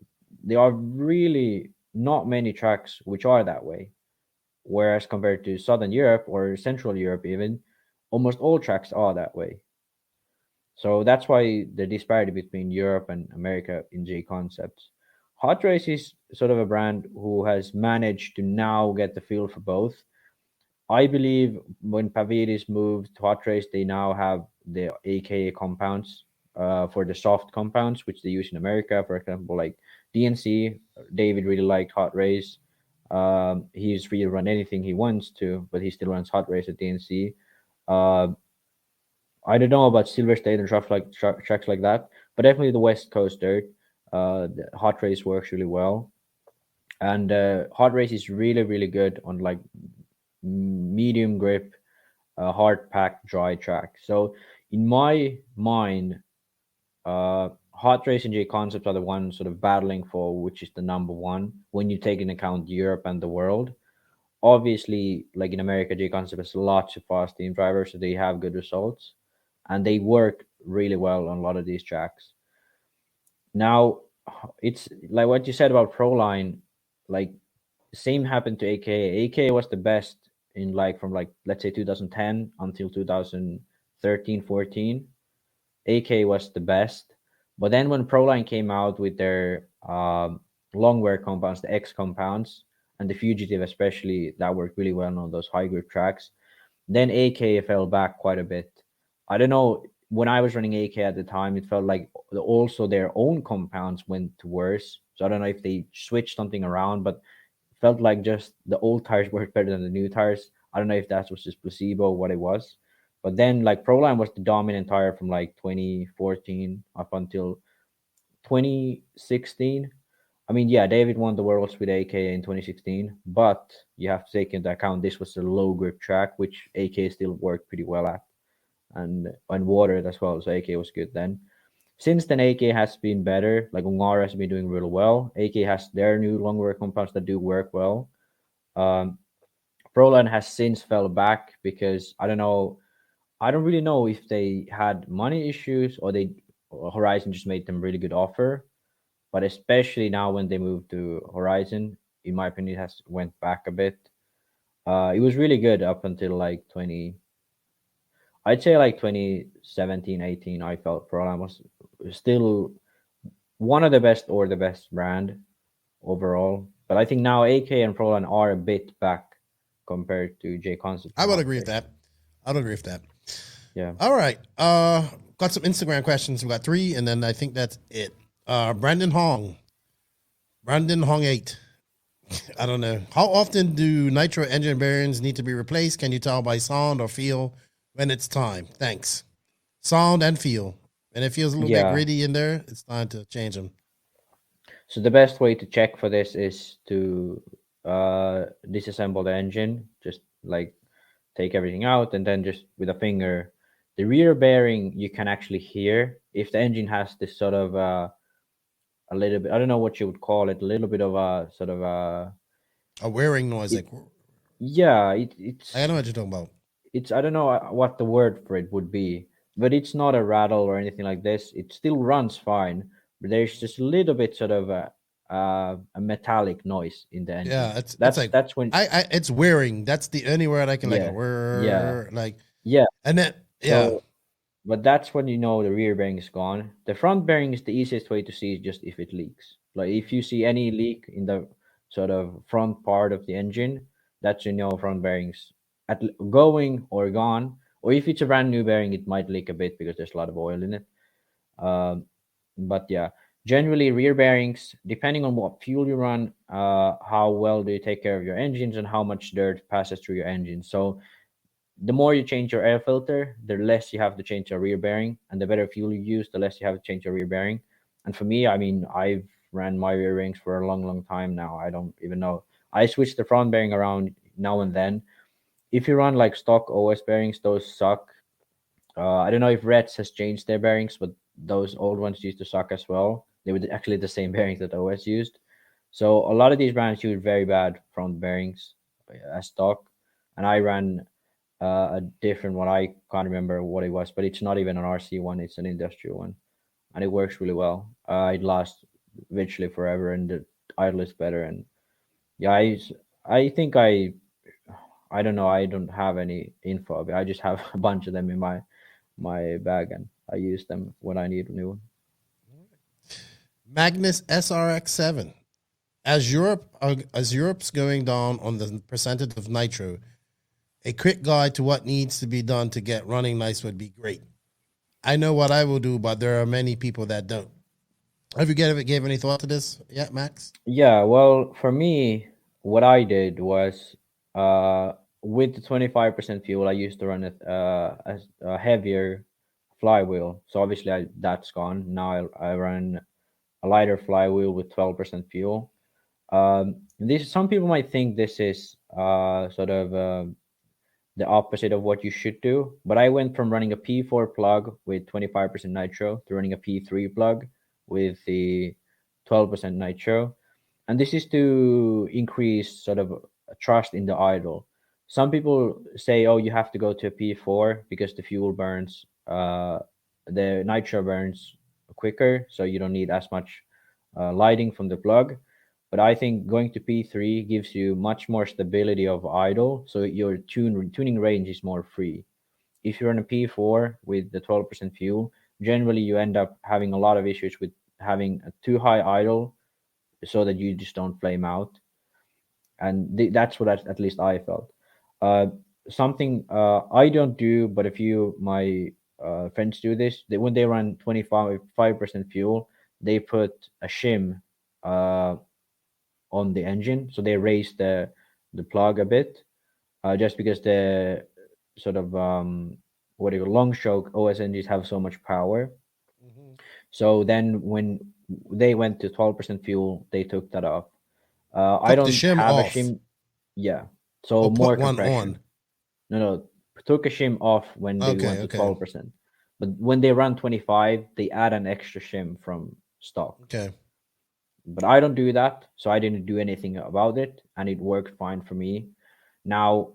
there are really not many tracks which are that way. Whereas compared to Southern Europe or Central Europe, even almost all tracks are that way. So that's why the disparity between Europe and America in J Concepts. Hot Race is sort of a brand who has managed to now get the feel for both. I believe when Paviris moved to Hot Race, they now have the AKA compounds for the soft compounds, which they use in America. For example, like DNC, David really liked Hot Race. He's free to run anything he wants to, but he still runs Hot Race at DNC. I don't know about Silver State and tracks like that, but definitely the West Coast dirt. The Hot Race works really well, and Hot Race is really, really good on like medium grip, hard packed, dry track. So in my mind, Hot Race and J Concepts are the ones sort of battling for which is the number one when you take into account Europe and the world. Obviously, like in America, J Concept has lots of fast team drivers, so they have good results, and they work really well on a lot of these tracks. Now, it's like what you said about Proline, like same happened to AKA. AKA was the best in from let's say 2010 until 2013, 14. AK was the best. But then when Proline came out with their long wear compounds, the X compounds, and the Fugitive especially, that worked really well on those high grip tracks, then AK fell back quite a bit. I don't know, when I was running AK at the time, it felt like also their own compounds went worse. So I don't know if they switched something around, but it felt like just the old tires worked better than the new tires. I don't know if that was just placebo or what it was. But then Proline was the dominant tire from 2014 up until 2016. I mean, yeah, David won the Worlds with AK in 2016, but you have to take into account this was a low grip track, which AK still worked pretty well at, and watered as well. So AK was good then. Since then, AK has been better. Like Ungara has been doing really well. AK has their new long wear compounds that do work well. Proline has since fell back because I don't really know if they had money issues or Horizon just made them really good offer. But especially now when they moved to Horizon, in my opinion, it has went back a bit. It was really good up until 20. I'd say like 2017, 18, I felt Proline was still one of the best or the best brand overall. But I think now AK and Proline are a bit back compared to J Concept. I would agree with that. I would agree with that. Yeah. All right. Got some Instagram questions. We got 3, and then I think that's it. Brandon Hong 8. I don't know. How often do nitro engine bearings need to be replaced? Can you tell by sound or feel when it's time? Thanks. Sound and feel. And it feels a little bit gritty in there, it's time to change them. So the best way to check for this is to disassemble the engine. Just like take everything out, and then just with a finger, the rear bearing, you can actually hear if the engine has this sort of a little bit, I don't know what you would call it, a little bit of a sort of a wearing noise. It's I know what you're talking about. It's, I don't know what the word for it would be, but it's not a rattle or anything like this. It still runs fine, but there's just a little bit sort of a metallic noise in the engine. Yeah, that's when it's wearing. That's the only word I can and then but that's when you know the rear bearing is gone. The front bearing is the easiest way to see just if it leaks. Like if you see any leak in the sort of front part of the engine, that's front bearings going or gone. Or if it's a brand new bearing, it might leak a bit because there's a lot of oil in it. But yeah, generally rear bearings, depending on what fuel you run, how well do you take care of your engines, and how much dirt passes through your engine. So the more you change your air filter, the less you have to change your rear bearing, and the better fuel you use, the less you have to change your rear bearing. And for me, I mean, I've ran my rear bearings for a long time now. I don't even know. I switch the front bearing around now and then. If you run like stock OS bearings, those suck. I don't know if Reds has changed their bearings, but those old ones used to suck as well. They were actually the same bearings that OS used. So a lot of these brands use very bad front bearings as stock. And I ran a different one. I can't remember what it was, but it's not even an RC one. It's an industrial one. And it works really well. It lasts virtually forever, and the idle is better. And yeah, I think I don't know. I don't have any info. I just have a bunch of them in my bag, and I use them when I need a new one. Magnus SRX7. As Europe's going down on the percentage of nitro, a quick guide to what needs to be done to get running nice would be great. I know what I will do, but there are many people that don't. Have you gave any thought to this yet, Max? Yeah, well, for me, what I did was with the 25% fuel, I used to run a heavier flywheel. So obviously that's gone. Now I run a lighter flywheel with 12% fuel. Some people might think this is sort of the opposite of what you should do, but I went from running a P4 plug with 25% nitro to running a P3 plug with the 12% nitro. And this is to increase sort of trust in the idle. Some people say, oh, you have to go to a P4 because the fuel burns, the nitro burns quicker, so you don't need as much lighting from the plug. But I think going to P3 gives you much more stability of idle, so your tuning range is more free. If you're on a P4 with the 12% fuel, generally you end up having a lot of issues with having a too high idle, so that you just don't flame out. And that's what at least I felt. Something I don't do, but a few my friends do this. When they run 25% fuel, they put a shim on the engine, so they raise the plug a bit, just because the sort of long stroke OS engines have so much power. Mm-hmm. So then when they went to 12% fuel, they took that off. I don't have a shim. Yeah, so more compression. No, took a shim off when they went to 12%. But when they run 25, they add an extra shim from stock. Okay. But I don't do that, so I didn't do anything about it, and it worked fine for me. Now,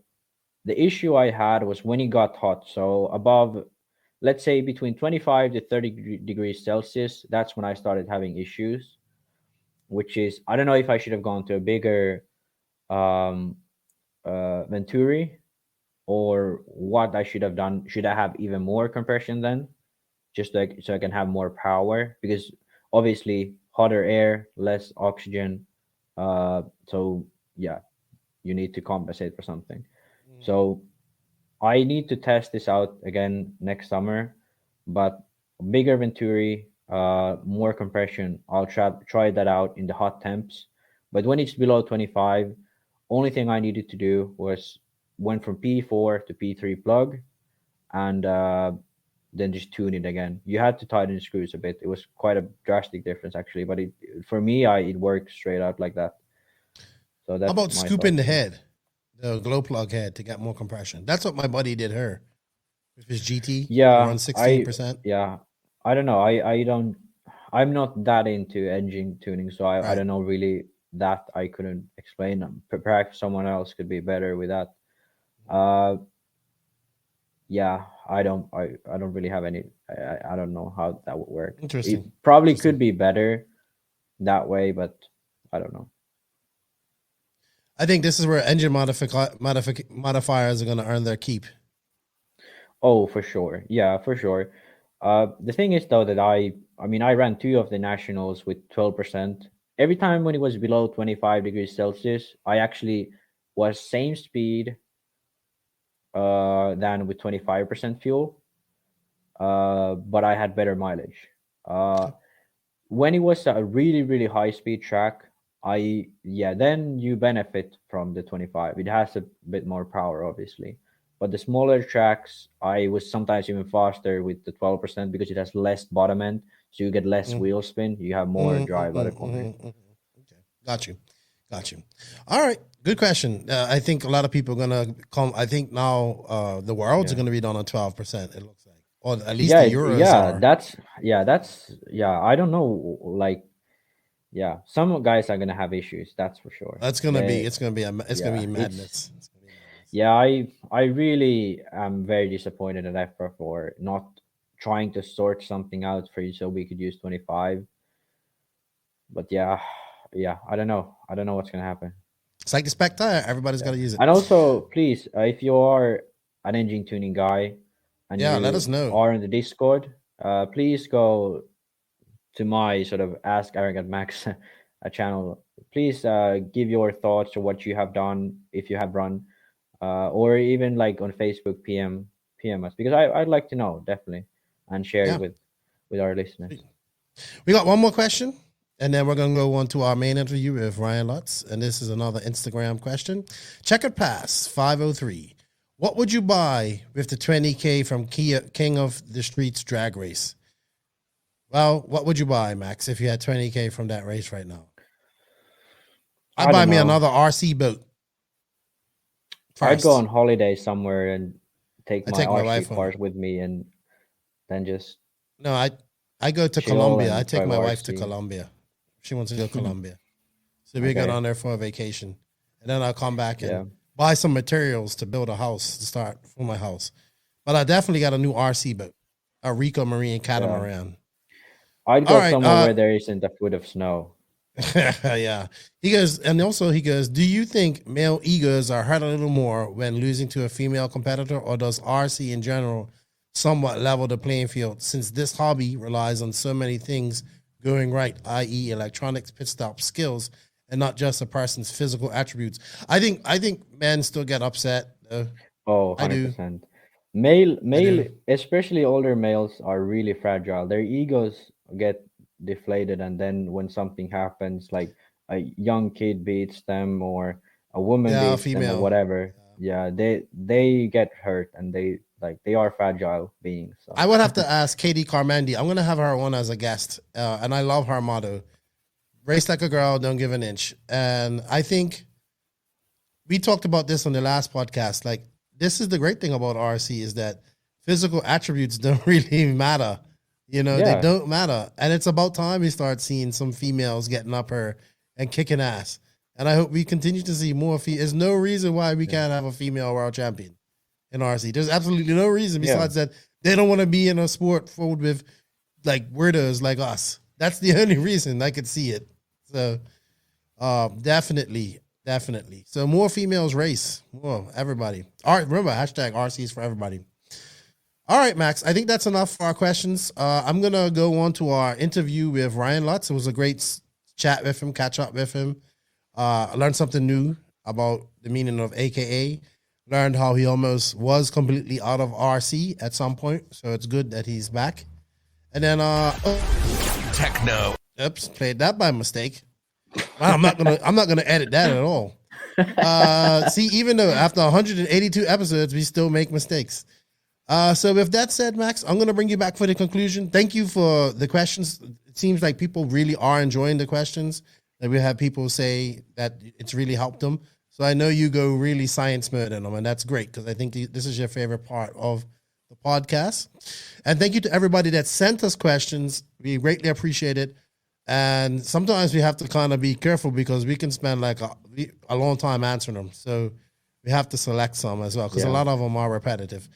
the issue I had was when it got hot, so above, let's say between 25 to 30 degrees Celsius, that's when I started having issues, which is, I don't know if I should have gone to a bigger Venturi, or what I should have done. Should I have even more compression then, just like so I can have more power? Because obviously hotter air, less oxygen. So yeah, you need to compensate for something. So I need to test this out again next summer, but bigger venturi, more compression. I'll try that out in the hot temps. But when it's below 25, only thing I needed to do was went from P4 to P3 plug, and then just tune it again. You had to tighten the screws a bit. It was quite a drastic difference actually, but for me, it worked straight out like that. So that's how about my scooping the thoughts. head, the glow plug head, to get more compression? That's what my buddy did her with his GT. Yeah, around 16%. yeah, I don't know. I'm not that into engine tuning, so I Right. don't know really that I couldn't explain. Perhaps someone else could be better with that. Yeah, I don't really have any. I don't know how that would work. Interesting. It probably Interesting. could be better that way, but I don't know. I think this is where engine modifiers are going to earn their keep. Oh, for sure. Yeah, for sure. The thing is though that I mean I ran 2 of the nationals with 12%. Every time when it was below 25 degrees Celsius, I actually was same speed than with 25% fuel. But I had better mileage. When it was a really, really high speed track, then you benefit from the 25. It has a bit more power, obviously. But the smaller tracks, I was sometimes even faster with the 12% because it has less bottom end, so you get less wheel spin. You have more drive out of corner. Okay. Got you. All right. Good question. I think a lot of people are going to come. I think now the worlds are going to be done on 12%, it looks like. Or at least the Euros are. I don't know. Like, yeah, some guys are going to have issues. That's for sure. It's going to be madness. Yeah, I really am very disappointed at EFRA for not trying to sort something out for you so we could use 25. But yeah, I don't know. I don't know what's gonna happen. It's like the spec tire. Everybody's got to use it. And also, please, if you are an engine tuning guy and you let us know. are in the Discord, please go to my sort of Ask Arrogant Max channel. Please give your thoughts or what you have done if you have run. Or even like on Facebook, PM us, because I'd like to know definitely and share it with our listeners. We got one more question, and then we're gonna go on to our main interview with Ryan Lutz, and this is another Instagram question. Checkered Pass 503. What would you buy with the 20K from King of the Streets drag race? Well, what would you buy, Max, if you had 20K from that race right now? I'd buy me another RC boat. First. I'd go on holiday somewhere and take my RC cars with me, and then just I go to Colombia. I take my wife to Colombia. She wants to go to Colombia, so we go down there for a vacation, and then I'll come back and buy some materials to build a house to start for my house. But I definitely got a new RC boat, a Rico Marine catamaran. I'd go somewhere where there isn't a foot of snow. Yeah. He goes, do you think male egos are hurt a little more when losing to a female competitor, or does RC in general somewhat level the playing field since this hobby relies on so many things going right, i.e. electronics, pit stop skills, and not just a person's physical attributes? I think men still get upset. 100%. Male, especially older males, are really fragile. Their egos get deflated, and then when something happens, like a young kid beats them or a woman beats them or whatever, they get hurt, and they are fragile beings. So. I would have to ask Katie Carmandi. I'm gonna have her on as a guest, and I love her motto: "Race like a girl, don't give an inch." And I think we talked about this on the last podcast. Like, this is the great thing about RC is that physical attributes don't really matter. They don't matter. And it's about time we start seeing some females getting up her and kicking ass. And I hope we continue to see more. There's no reason why we can't have a female world champion in RC. There's absolutely no reason besides that they don't want to be in a sport filled with like weirdos like us. That's the only reason I could see it. So definitely. Definitely. So more females race. Whoa, everybody. All right, remember, hashtag RCs for everybody. All right, Max, I think that's enough for our questions. I'm going to go on to our interview with Ryan Lutz. It was a great chat with him, catch up with him. I learned something new about the meaning of AKA. Learned how he almost was completely out of RC at some point. So it's good that he's back. And then Techno. Oops, played that by mistake. I'm not gonna edit that at all. See, even though after 182 episodes, we still make mistakes. So with that said, Max, I'm going to bring you back for the conclusion. Thank you for the questions. It seems like people really are enjoying the questions. That we have people say that it's really helped them. So I know you go really science mode in them, and that's great because I think this is your favorite part of the podcast. And thank you to everybody that sent us questions. We greatly appreciate it. And sometimes we have to kind of be careful because we can spend like a long time answering them. So we have to select some as well because a lot of them are repetitive.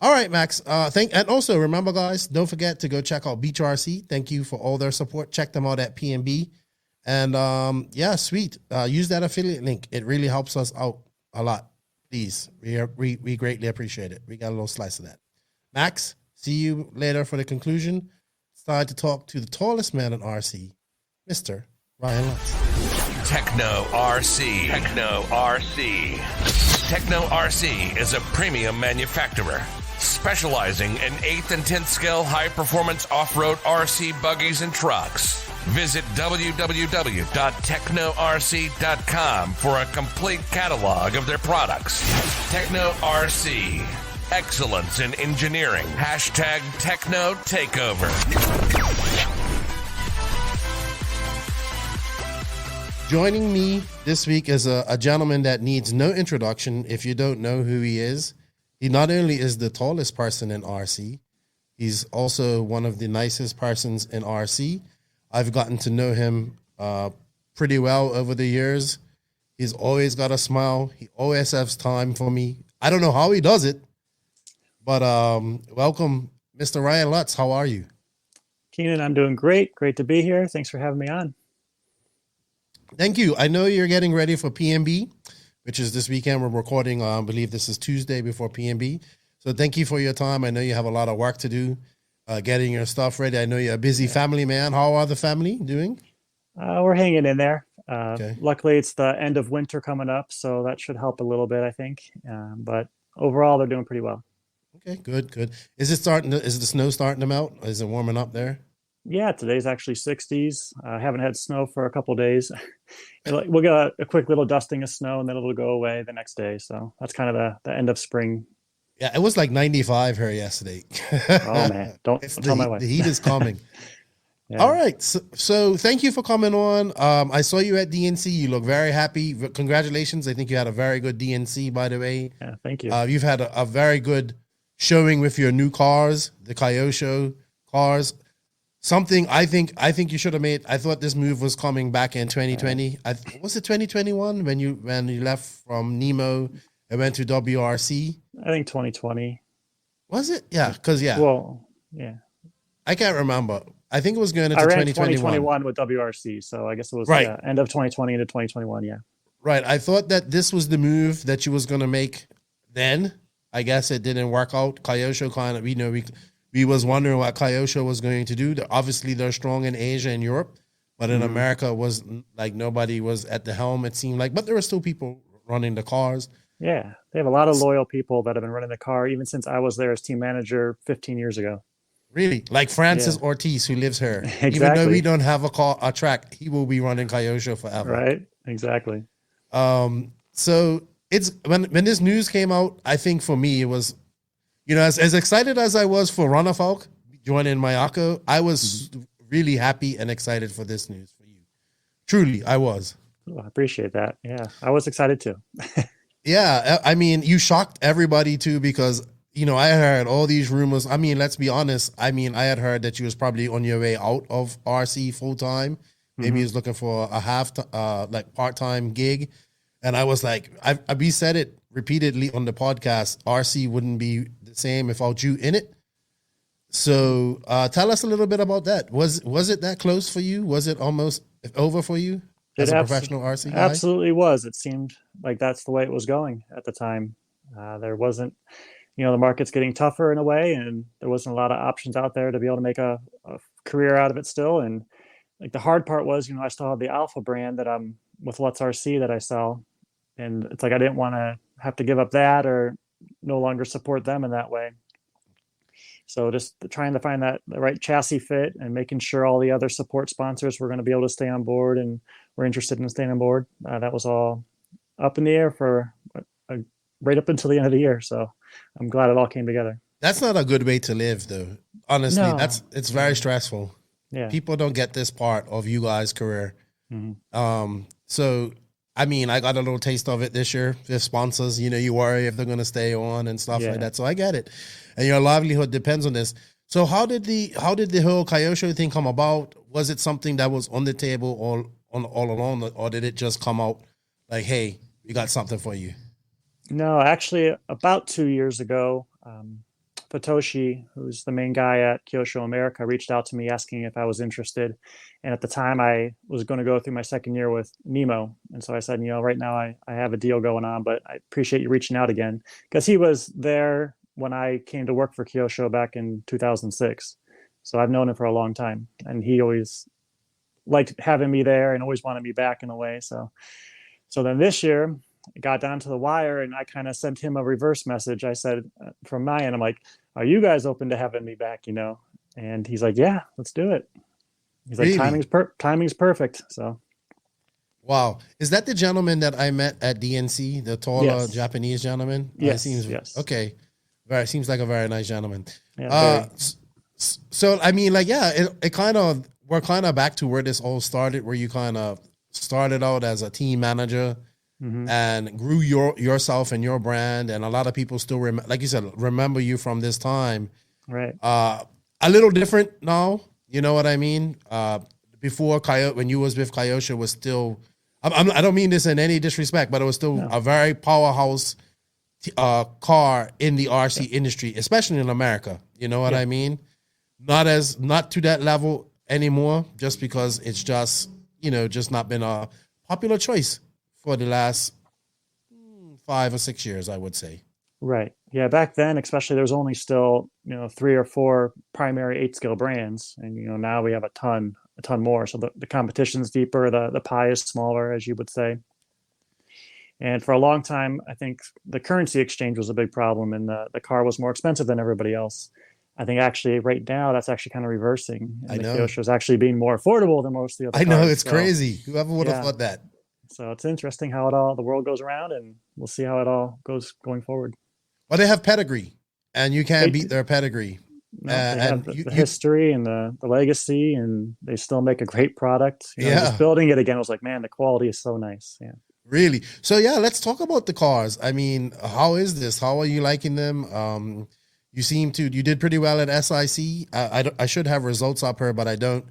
All right, Max. And also remember, guys, don't forget to go check out Beach RC. Thank you for all their support. Check them out at PNB. And yeah, sweet. Use that affiliate link. It really helps us out a lot. Please, we greatly appreciate it. We got a little slice of that. Max, see you later for the conclusion. It's time to talk to the tallest man in RC, Mr. Ryan Lutz. Techno RC. Techno RC. Techno RC is a premium manufacturer specializing in 8th and 10th scale high-performance off-road RC buggies and trucks. Visit www.technorc.com for a complete catalog of their products. Techno RC. Excellence in engineering. Hashtag Techno Takeover. Joining me this week is a gentleman that needs no introduction if you don't know who he is. He not only is the tallest person in RC, he's also one of the nicest persons in RC. I've gotten to know him pretty well over the years. He's always got a smile. He always has time for me. I don't know how he does it, but welcome, Mr. Ryan Lutz. How are you? Keenan, I'm doing great. Great to be here. Thanks for having me on. Thank you. I know you're getting ready for PNB, which is this weekend. We're recording, I believe this is Tuesday before PNB. So thank you for your time. I know you have a lot of work to do, getting your stuff ready. I know you're a busy family man. How are the family doing? We're hanging in there. Okay. Luckily, it's the end of winter coming up, so that should help a little bit, I think. But overall, they're doing pretty well. Okay, good. Is the snow starting to melt? Is it warming up there? Yeah, today's actually 60s. I haven't had snow for a couple of days. We'll get a quick little dusting of snow, and then it'll go away the next day. So that's kind of the end of spring. Yeah, it was like 95 here yesterday. Oh, man. Don't tell my wife. The heat is coming. Yeah. All right. So thank you for coming on. I saw you at DNC. You look very happy. Congratulations. I think you had a very good DNC, by the way. Yeah, thank you. You've had a very good showing with your new cars, the Kyosho cars. Something I think you should have made. I thought this move was coming back in 2020. Was it 2021 when you left from Nemo and went to WRC? I think 2020. Was it? Yeah, because Well, yeah. I can't remember. I think it was going into I ran 2021 with WRC, so I guess it was right. End of 2020 into 2021. Yeah. Right. I thought that this was the move that you was going to make then. I guess it didn't work out. Kyosho kind of, we was wondering what Kyosho was going to do. Obviously, they're strong in Asia and Europe, but in America was like nobody was at the helm, it seemed like. But there were still people running the cars. Yeah, they have a lot of loyal people that have been running the car even since I was there as team manager 15 years ago. Like Francis Ortiz, who lives here. Exactly. Even though we don't have a track, he will be running Kyosho forever. Right, exactly. So it's when this news came out, I think for me it was, as excited as I was for Runafalk joining Mayako, I was really happy and excited for this news for you. Truly, I was. I appreciate that. Yeah, I was excited too. Yeah, I mean, you shocked everybody too because, I heard all these rumors. I mean, let's be honest. I mean, I had heard that you was probably on your way out of RC full time. Maybe you was looking for a part-time gig. And I was like, we said it repeatedly on the podcast, RC wouldn't be the same without you in it. So tell us a little bit about that. Was it that close for you? Was it almost over for you? as a professional RC guy? Absolutely was. It seemed like that's the way it was going at the time. There wasn't, the market's getting tougher in a way, and there wasn't a lot of options out there to be able to make a career out of it still. And like the hard part was, I still have the Alpha brand that I'm with Lutz RC that I sell. And it's like I didn't want to have to give up that or no longer support them in that way. So just trying to find the right chassis fit and making sure all the other support sponsors were going to be able to stay on board and were interested in staying on board. That was all up in the air for right up until the end of the year. So I'm glad it all came together. That's not a good way to live, though. Honestly, No. It's very stressful. Yeah. People don't get this part of you guys' career. Mm-hmm. So, I mean, I got a little taste of it this year. The sponsors, you worry if they're going to stay on and stuff like that. So I get it. And your livelihood depends on this. So how did the whole Kyosho thing come about? Was it something that was on the table all along, or did it just come out like, hey, we got something for you? No, actually, about 2 years ago, Futoshi, who's the main guy at Kyosho America, reached out to me asking if I was interested. And at the time, I was going to go through my second year with Nemo. And so I said, right now I have a deal going on, but I appreciate you reaching out again. Because he was there when I came to work for Kyosho back in 2006. So I've known him for a long time. And he always liked having me there and always wanted me back in a way. So then this year, it got down to the wire, and I kind of sent him a reverse message. I said, from my end, I'm like, are you guys open to having me back, And he's like, yeah, let's do it. He's Really? like, timing's perfect. So. Wow. Is that the gentleman that I met at DNC, the taller Japanese gentleman? Yes. Yes. Okay. Seems like a very nice gentleman. Yeah, so, I mean, we're kind of back to where this all started, where you kind of started out as a team manager. Mm-hmm. And grew yourself and your brand, and a lot of people still like you said, remember you from this time. Right. A little different now, you know what I mean? Before when you was with Kyosho was still, I don't mean this in any disrespect, but it was still a very powerhouse car in the RC industry, especially in America. You know what I mean? Not to that level anymore, just because it's just just not been a popular choice for the last 5 or 6 years, I would say. Right. Yeah. Back then, especially, there was only still, 3 or 4 primary 8-scale brands. And, now we have a ton more. So the competition's deeper, the pie is smaller, as you would say. And for a long time, I think the currency exchange was a big problem, and the car was more expensive than everybody else. I think actually right now that's actually kind of reversing. And I know. The Kyosho is actually being more affordable than most of the other I know, cars. it's crazy. Whoever would have thought that? So it's interesting how the world goes around, and we'll see how it all goes going forward. Well, they have pedigree, and you can't beat their pedigree. No, they have the history and the legacy, and they still make a great product. Just building it again, I was like, man, the quality is so nice. Yeah. Really? So let's talk about the cars. I mean, how is this? How are you liking them? You did pretty well at SIC. I should have results up here, but I don't.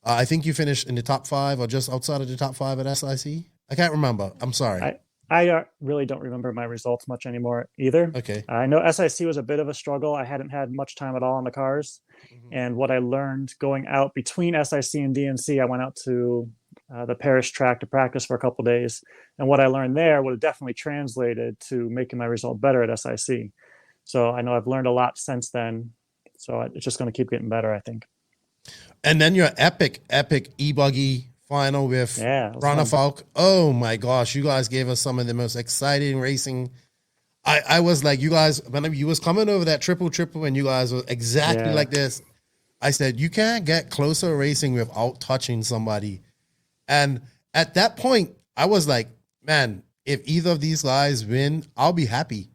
I think you finished in the top 5 or just outside of the top 5 at SIC. I can't remember. I'm sorry. I really don't remember my results much anymore either. Okay. I know SIC was a bit of a struggle. I hadn't had much time at all on the cars. Mm-hmm. And what I learned going out between SIC and DNC, I went out to the Paris track to practice for a couple of days. And what I learned there would have definitely translated to making my result better at SIC. So I know I've learned a lot since then. So it's just going to keep getting better, I think. And then your epic e-buggy final with Rana Falk. Oh my gosh, you guys gave us some of the most exciting racing. I was like, you guys, when you was coming over that triple and you guys were exactly like this, I said, you can't get closer racing without touching somebody. And at that point, I was like, man, if either of these guys win, I'll be happy.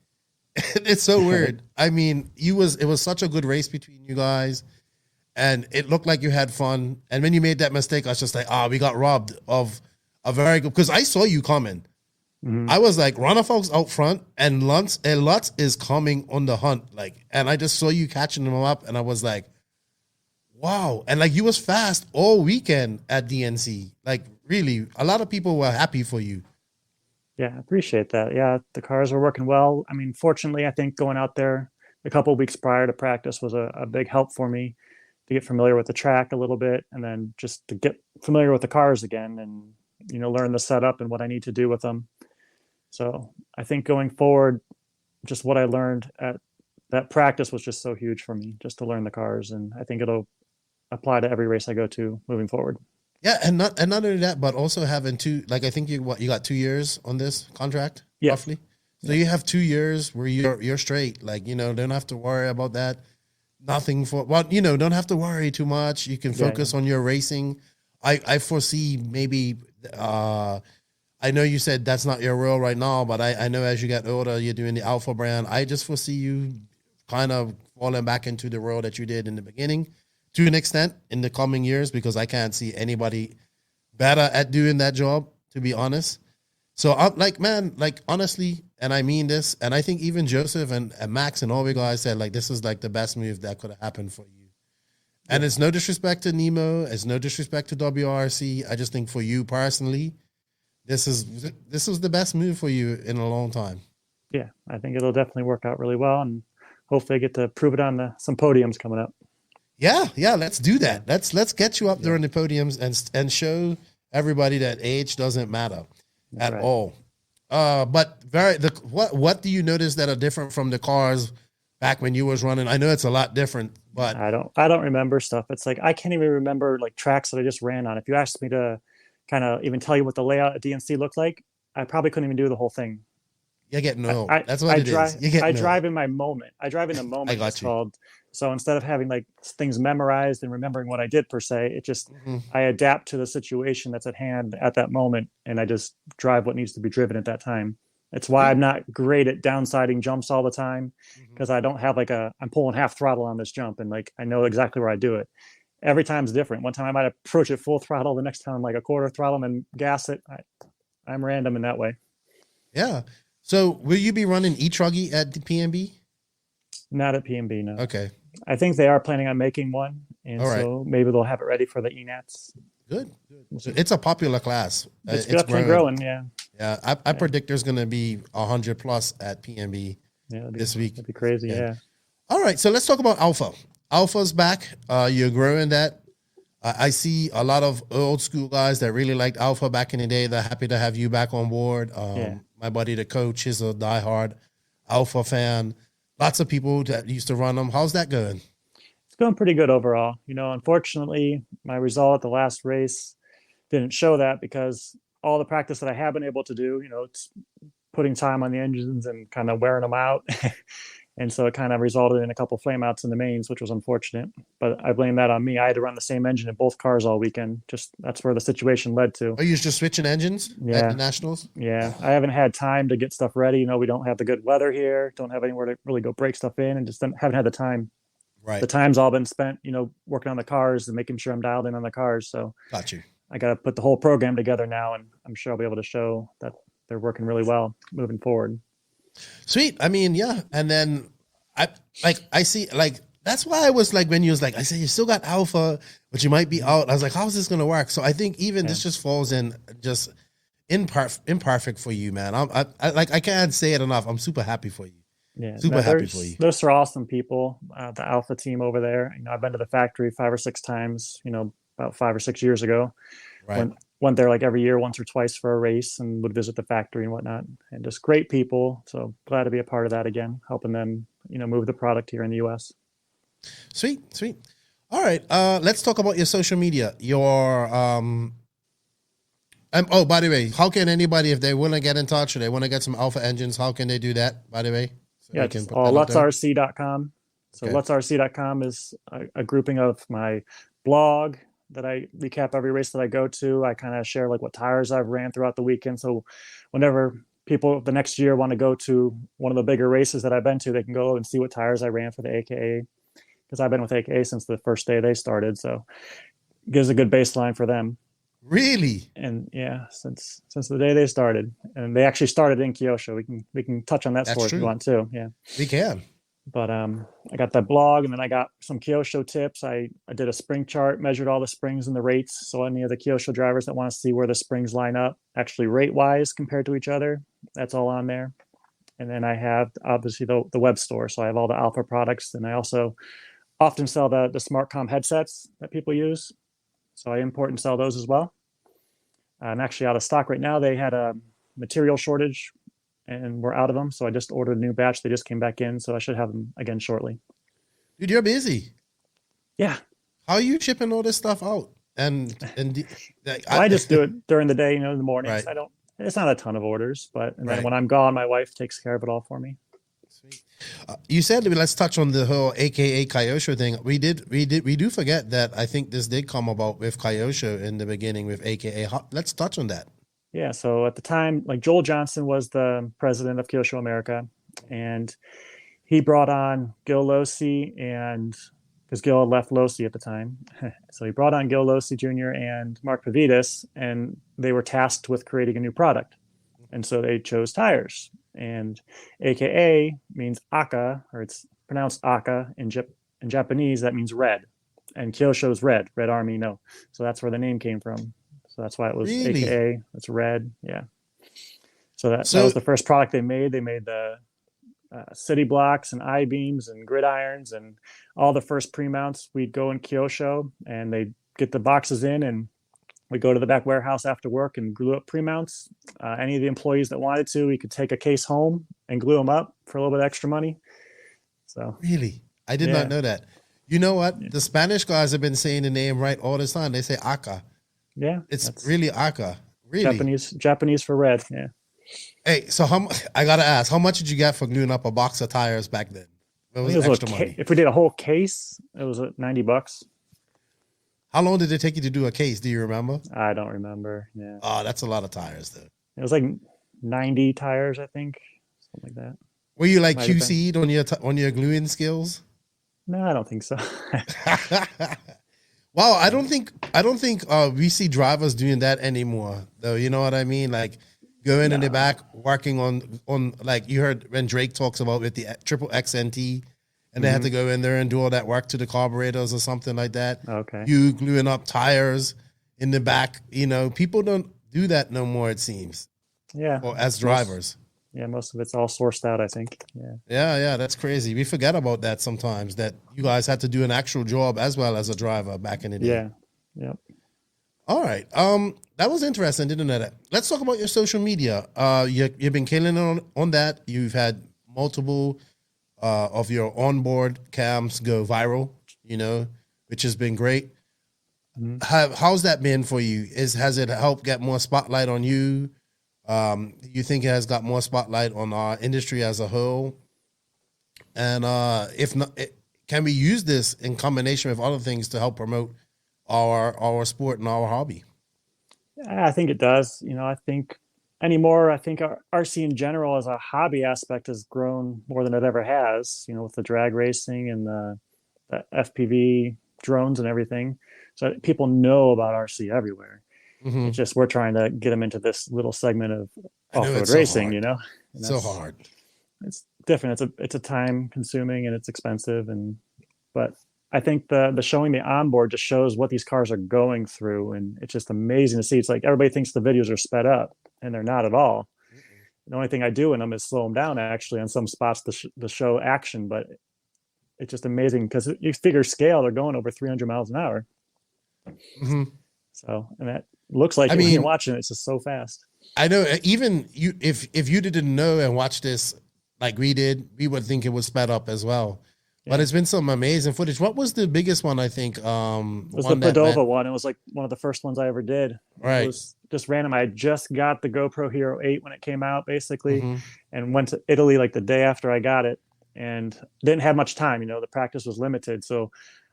It's so weird. I mean, it was such a good race between you guys. And it looked like you had fun. And when you made that mistake, I was just like, we got robbed of a very good, because I saw you coming. Mm-hmm. I was like, Rana Falk's out front and Lutz is coming on the hunt. And I just saw you catching them up, and I was like, wow. And you was fast all weekend at DNC. Really, a lot of people were happy for you. Yeah, I appreciate that. Yeah, the cars were working well. I mean, fortunately, I think going out there a couple of weeks prior to practice was a big help for me to get familiar with the track a little bit, and then just to get familiar with the cars again. And learn the setup and what I need to do with them. So I think going forward, just what I learned at that practice was just so huge for me, just to learn the cars. And I think it'll apply to every race I go to moving forward. Yeah, and not only that, but also having I think you got 2 years on this contract, roughly. So you have 2 years where you're straight. Don't have to worry about that. Nothing don't have to worry too much. You can focus on your racing. I foresee maybe I know you said that's not your role right now, but I know as you get older, you're doing the Alpha brand. I just foresee you kind of falling back into the role that you did in the beginning to an extent in the coming years, because I can't see anybody better at doing that job, to be honest. So I'm honestly, and I mean this, and I think even Joseph and Max and all the guys said, this is the best move that could have happened for you. And it's no disrespect to Nemo. It's no disrespect to WRC. I just think for you personally, this was the best move for you in a long time. Yeah, I think it'll definitely work out really well, and hopefully I get to prove it on some podiums coming up. Yeah, let's do that. Let's get you up there on the podiums and show everybody that age doesn't matter at all. But what do you notice that are different from the cars back when you was running? I know it's a lot different, but I don't remember stuff. It's I can't even remember tracks that I just ran on. If you asked me to kind of even tell you what the layout at DNC looked like, I probably couldn't even do the whole thing. You get no. That's what it is. I drive in my moment. I drive in the moment. I got you. Called. So instead of having things memorized and remembering what I did per se, it just I adapt to the situation that's at hand at that moment, and I just drive what needs to be driven at that time. It's why I'm not great at downsiding jumps all the time, because I don't have I'm pulling half throttle on this jump, and I know exactly where I do it. Every time's different. One time I might approach it full throttle, the next time a quarter throttle and then gas it. I'm random in that way. Yeah. So will you be running e-truggy at the PNB? Not at PNB, no. Okay. I think they are planning on making one, and so maybe they'll have it ready for the ENATs. Good. It's a popular class. It's definitely growing, yeah. Yeah, I predict there's going to be 100 plus at PNB this week. That'd be crazy, yeah. All right, so let's talk about Alpha. Alpha's back. You're growing that. I see a lot of old school guys that really liked Alpha back in the day. They're happy to have you back on board. My buddy, the coach, is a diehard Alpha fan. Lots of people that used to run them. How's that going? It's going pretty good overall. Unfortunately, my result at the last race didn't show that, because all the practice that I have been able to do, it's putting time on the engines and kind of wearing them out. And so it kind of resulted in a couple flameouts in the mains, which was unfortunate. But I blame that on me. I had to run the same engine in both cars all weekend. That's where the situation led to. Are you just switching engines at the Nationals? Yeah. I haven't had time to get stuff ready. We don't have the good weather here. Don't have anywhere to really go break stuff in, and just haven't had the time. Right. The time's all been spent, working on the cars and making sure I'm dialed in on the cars. So got you. I got to put the whole program together now, and I'm sure I'll be able to show that they're working really well moving forward. Sweet. I mean, yeah. And then I see, that's why I was when you was I said, you still got Alpha, but you might be out. I was like, how is this going to work? So I think even this just falls in just imperfect for you, man. I can't say it enough. I'm super happy for you. Yeah. Super happy for you. Those are awesome people. The Alpha team over there. I've been to the factory 5 or 6 times, about 5 or 6 years ago. Right. Went there every year, once or twice for a race, and would visit the factory and whatnot. And just great people. So glad to be a part of that again, helping them, move the product here in the U.S. Sweet. All right. Let's talk about your social media. Your oh, by the way, how can anybody, if they want to get in touch or they want to get some Alpha engines, how can they do that, by the way? So it's lutzrc.com. So lutzrc.com is a grouping of my blog that I recap every race that I go to. I kind of share what tires I've ran throughout the weekend. So whenever people the next year want to go to one of the bigger races that I've been to, they can go and see what tires I ran for the AKA, because I've been with AKA since the first day they started. So it gives a good baseline for them. Really? And yeah, since the day they started, and they actually started in Kyosho. We can touch on that sport if you want to. Yeah, we can. But I got that blog, and then I got some Kyosho tips. I did a spring chart, measured all the springs and the rates. So any of the Kyosho drivers that want to see where the springs line up, actually rate-wise compared to each other, that's all on there. And then I have obviously the web store. So I have all the Alpha products, and I also often sell the SmartCom headsets that people use. So I import and sell those as well. I'm actually out of stock right now. They had a material shortage and we're out of them. So I just ordered a new batch. They just came back in. So I should have them again shortly. Dude, you're busy. Yeah. How are you shipping all this stuff out? I just do it during the day, in the mornings. Right. It's not a ton of orders, but then Right. when I'm gone, my wife takes care of it all for me. Sweet. You said let's touch on the whole AKA Kyosho thing. We do forget that I think this did come about with Kyosho in the beginning with AKA. Let's touch on that. Yeah. So at the time, like Joel Johnson was the president of Kyosho America, and he brought on Gil Losi because Gil had left Losi at the time. So he brought on Gil Losi Jr. and Mark Pavidis, and they were tasked with creating a new product. And so they chose tires. And AKA means Aka, or it's pronounced Aka in Japanese. That means red. And Kyosho is red Army, no. So that's where the name came from. So that's why it was Really? AKA. It's red. Yeah. So that was the first product they made. They made the city blocks and I-beams and gridirons and all the first pre-mounts. We'd go in Kyosho and they'd get the boxes in, and we'd go to the back warehouse after work and glue up pre-mounts. Any of the employees that wanted to, we could take a case home and glue them up for a little bit extra money. So Really? I did not know that. You know what? The Spanish guys have been saying the name right all the time. They say Aka. Yeah. It's really Aka. Really? Japanese for red. Yeah. Hey, so I gotta ask, how much did you get for gluing up a box of tires back then? What was extra money? If we did a whole case, it was $90. How long did it take you to do a case? Do you remember? I don't remember. Yeah. Oh, that's a lot of tires, though. It was like 90 tires, I think, something like that. Were you like Might have QC'd on your gluing skills? No, I don't think so. Wow, I don't think we see drivers doing that anymore, though. You know what I mean? Like going in the back, working on like you heard when Drake talks about with the triple XNT, and they had to go in there and do all that work to the carburetors or something like that. Okay. You gluing up tires in the back. People don't do that no more, it seems. Yeah. Or as drivers. Most of it's all sourced out, I think. Yeah, that's crazy. We forget about that sometimes, that you guys had to do an actual job as well as a driver back in the day. Yeah. Yep. All right. That was interesting. Didn't know that. Let's talk about your social media. You've been killing it on that. You've had multiple of your onboard cams go viral, which has been great. How's that been for you? Has it helped get more spotlight on you? Do you think it has got more spotlight on our industry as a whole? And if not, can we use this in combination with other things to help promote our sport and our hobby? I think it does. I think anymore, I think our RC in general as a hobby aspect has grown more than it ever has, with the drag racing and the FPV drones and everything. So people know about RC everywhere. It's just we're trying to get them into this little segment of off-road racing, It's so hard. It's different. It's a time consuming and it's expensive, but I think the showing the onboard just shows what these cars are going through, and it's just amazing to see. It's like everybody thinks the videos are sped up, and they're not at all. The only thing I do in them is slow them down actually on some spots to show action, but it's just amazing because you figure scale, they're going over 300 miles an hour. So, and that looks like when you're watching it, it's just so fast. I know even you, if you didn't know and watch this like we did, we would think it was sped up as well. But it's been some amazing footage. What was the biggest one? I think it was the Padova one. It was like one of the first ones I ever did. Right. It was just random. I just got the GoPro Hero 8 when it came out, basically, and went to Italy like the day after I got it, and didn't have much time. The practice was limited, so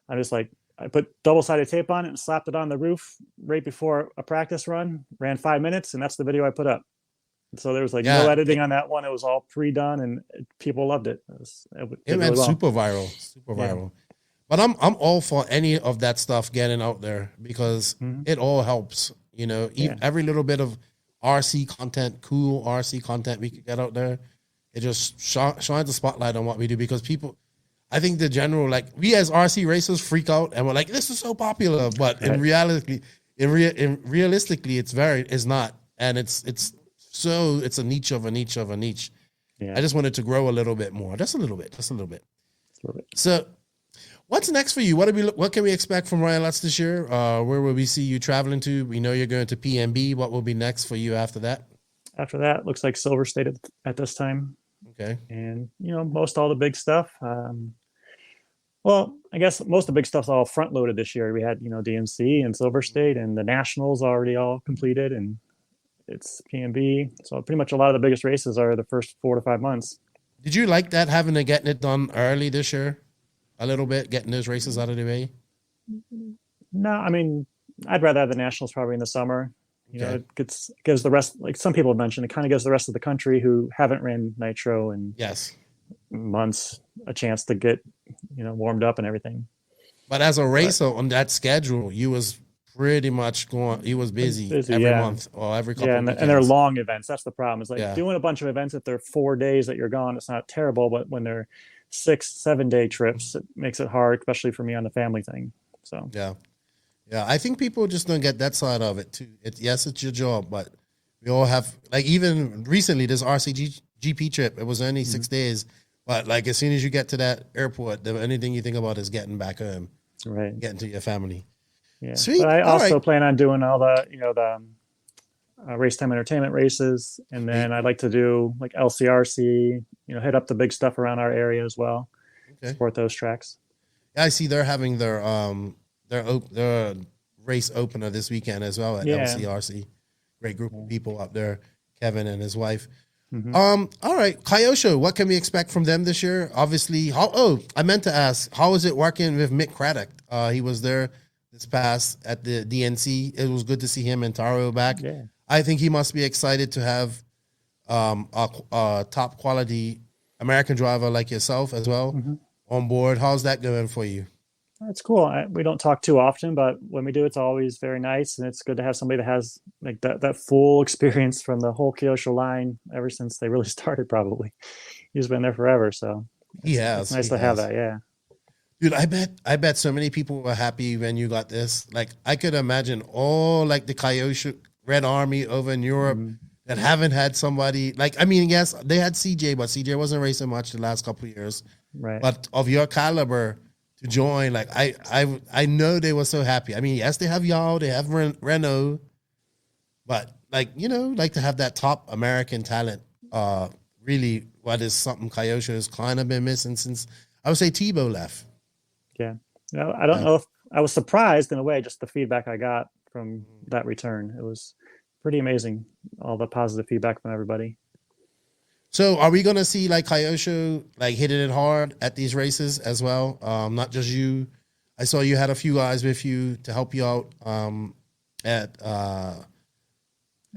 I just I put double-sided tape on it and slapped it on the roof right before a practice run. Ran 5 minutes, and that's the video I put up. So there was no editing on that one. It was all pre-done, and people loved it. It went super viral. But I'm all for any of that stuff getting out there because it all helps. Every little bit of RC content, cool RC content we could get out there, it just shines the spotlight on what we do because people. I think the general, we as RC racers freak out and we're like, this is so popular. But in reality, realistically, it's not. And it's a niche of a niche of a niche. Yeah. I just wanted to grow a little bit more. Just a little bit. So What's next for you? What can we expect from Ryan Lutz this year? Where will we see you traveling to? We know you're going to PNB. What will be next for you after that? After that, looks like Silver State at this time. Okay. And, most all the big stuff. Well, I guess most of the big stuff's all front loaded this year. We had, DMC and Silver State, and the Nationals already all completed, and it's PNB. So pretty much a lot of the biggest races are the first 4 to 5 months. Did you like that, getting it done early this year? A little bit, getting those races out of the way? No, I mean, I'd rather have the Nationals probably in the summer. It gives the rest, like some people have mentioned, it kind of gives the rest of the country who haven't ran Nitro in months a chance to get, warmed up and everything. But as a racer on that schedule, you was pretty much you was busy every month or every couple of weekends. And they're long events. That's the problem. It's like doing a bunch of events, if they're 4 days that you're gone, it's not terrible. But when they're 6-7 day trips, it makes it hard, especially for me on the family thing. So yeah, I think people just don't get that side of it too. It's your job, but we all have, like, even recently this GP trip, it was only 6 days, but like as soon as you get to that airport, the only thing you think about is getting back home, right? Getting to your family. Yeah, sweet. But I also plan on doing all the race time entertainment races, and then I'd like to do like LCRC, hit up the big stuff around our area as well. Okay. Support those tracks. Yeah, I see they're having their race opener this weekend as well at LCRC. Great group of people up there, Kevin and his wife. Mm-hmm. All right, Kyosho, what can we expect from them this year? Obviously, I meant to ask, how is it working with Mick Craddock? He was there this past at the DNC. It was good to see him and Taro back. Yeah. I think he must be excited to have a top quality American driver like yourself as well on board. How's that going for you? That's cool. We don't talk too often, but when we do, it's always very nice, and it's good to have somebody that has like that full experience from the whole Kyosho line ever since they really started. Probably, he's been there forever, so it's nice to have that. Yeah, dude, I bet so many people were happy when you got this. Like, I could imagine all like the Kyosho Red Army over in Europe that haven't had somebody like. I mean, yes, they had CJ, but CJ wasn't racing much the last couple of years. Right, but of your caliber to join, like I know they were so happy. I mean, yes, they have y'all, they have Renault, but like to have that top American talent, really, what is something Kyosho has kind of been missing since I would say Tebow left. Yeah, I don't know if I was surprised in a way, just the feedback I got from that return. It was pretty amazing, all the positive feedback from everybody. So are we going to see like Kyosho like hitting it hard at these races as well? Not just you. I saw you had a few guys with you to help you out at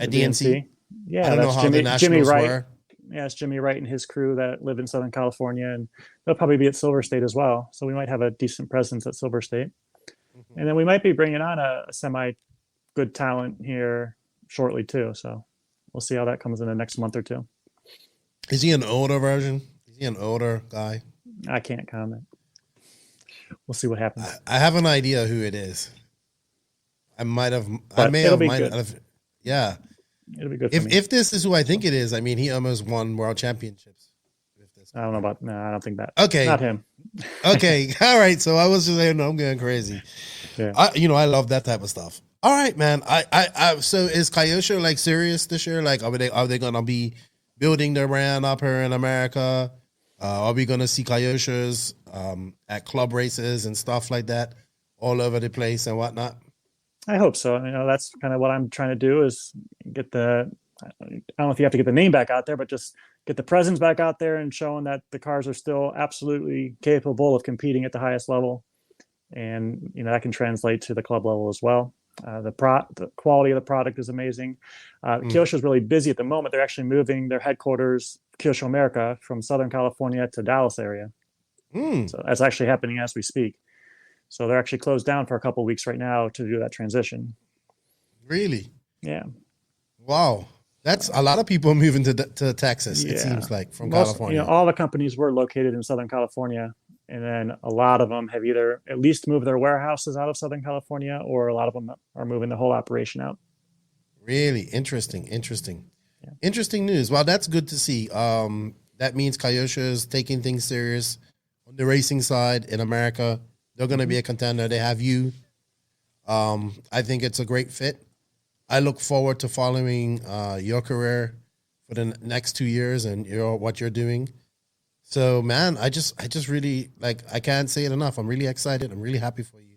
DNC. Yeah, I don't know how the Nationals were. Yeah, it's Jimmy Wright and his crew that live in Southern California, and they'll probably be at Silver State as well. So we might have a decent presence at Silver State. And then we might be bringing on a semi-good talent here shortly too. So we'll see how that comes in the next month or two. Is he an older version? Is he an older guy? I can't comment. We'll see what happens. I have an idea who it is. I may have. Yeah. It'll be good. If this is who I think it is, I mean, he almost won world championships with this. I don't know about. No, I don't think that. Okay. Not him. Okay. All right. So I was just saying, no, I'm going crazy. Yeah. I love that type of stuff. All right, man. So is Kyosho like serious this year? Like, are they going to be building their brand up here in America? Are we going to see Kyoshos at club races and stuff like that all over the place and whatnot? I hope so. That's kind of what I'm trying to do is get I don't know if you have to get the name back out there, but just get the presence back out there and showing that the cars are still absolutely capable of competing at the highest level. And, that can translate to the club level as well. The quality of the product is amazing. Kyosho is really busy at the moment. They're actually moving their headquarters, Kyosho America, from Southern California to Dallas area. So that's actually happening as we speak. So they're actually closed down for a couple of weeks right now to do that transition. Really? Yeah. Wow. That's a lot of people moving to Texas, it seems like, from California. All the companies were located in Southern California. And then a lot of them have either at least moved their warehouses out of Southern California, or a lot of them are moving the whole operation out. Really interesting. Yeah. Interesting news. Well, that's good to see. That means Kyosho is taking things serious on the racing side in America. They're going to be a contender. They have you. I think it's a great fit. I look forward to following your career for the next 2 years and what you're doing. So, man, I just really, like, I can't say it enough. I'm really excited. I'm really happy for you.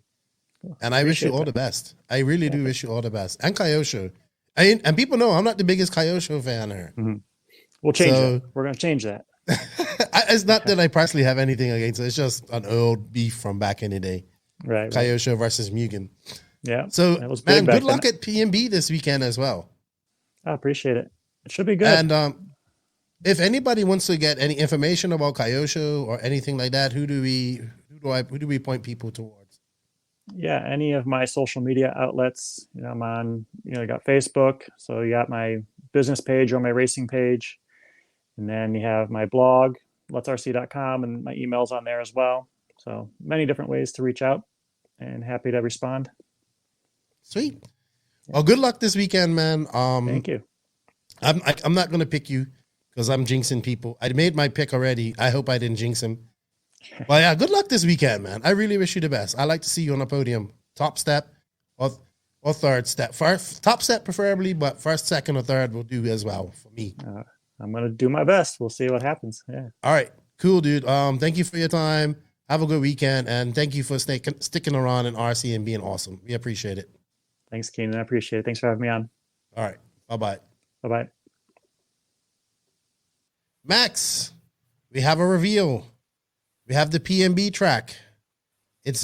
And I wish you all the best. I really do wish you all the best. And Kyosho. And people know I'm not the biggest Kyosho fan here. We'll change it. We're going to change that. It's not that I personally have anything against it. It's just an old beef from back in the day. Right. Kyosho versus Mugen. Yeah. So, man, good luck at PMB this weekend as well. I appreciate it. It should be good. And if anybody wants to get any information about Kyosho or anything like that, who do we point people towards? Yeah, any of my social media outlets. I'm on, you got Facebook. So you got my business page or my racing page. And then you have my blog, lutzrc.com, and my email's on there as well. So many different ways to reach out, and happy to respond. Sweet. Well, good luck this weekend, man. Thank you. I'm not going to pick you because I'm jinxing people. I made my pick already. I hope I didn't jinx him. But yeah, good luck this weekend, man. I really wish you the best. I like to see you on the podium. Top step or third step. First, top step preferably, but first, second, or third will do as well for me. I'm going to do my best. We'll see what happens. Yeah. All right. Cool, dude. Thank you for your time. Have a good weekend. And thank you for sticking around in RC and being awesome. We appreciate it. Thanks, Keenan. I appreciate it. Thanks for having me on. All right. Bye-bye. Bye-bye. Max, we have a reveal. We have the PMB track. It's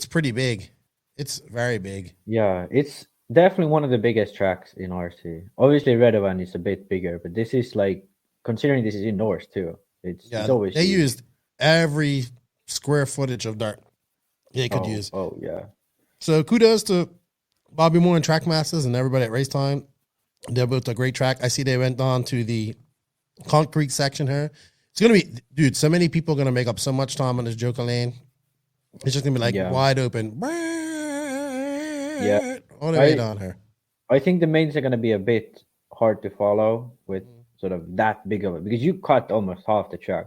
pretty big. It's very big. Yeah, it's definitely one of the biggest tracks in RC. Obviously, Redovan is a bit bigger, but this is like, considering this is indoors too. It's always they used every square footage of dirt they could use. Oh yeah. So kudos to Bobby Moore and Trackmasters and everybody at Race Time. They built a great track. I see they went on to the concrete section here. It's gonna be, dude. So many people are gonna make up so much time on this Joker lane. It's just gonna be like wide open. Yeah, all the way down here. I think the mains are gonna be a bit hard to follow with sort of that big of it because you cut almost half the track.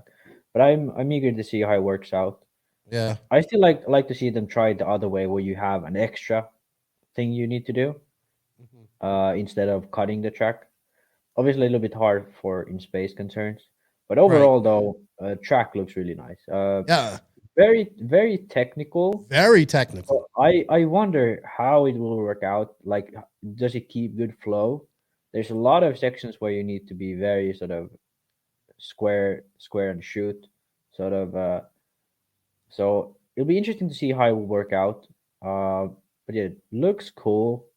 But I'm eager to see how it works out. Yeah, I still like to see them try the other way where you have an extra thing you need to do instead of cutting the track. Obviously, a little bit hard for in space concerns, but overall though, track looks really nice. Very, very technical. Very technical. I wonder how it will work out. Like, does it keep good flow? There's a lot of sections where you need to be very sort of square and shoot, sort of. So it'll be interesting to see how it will work out. But yeah, it looks cool.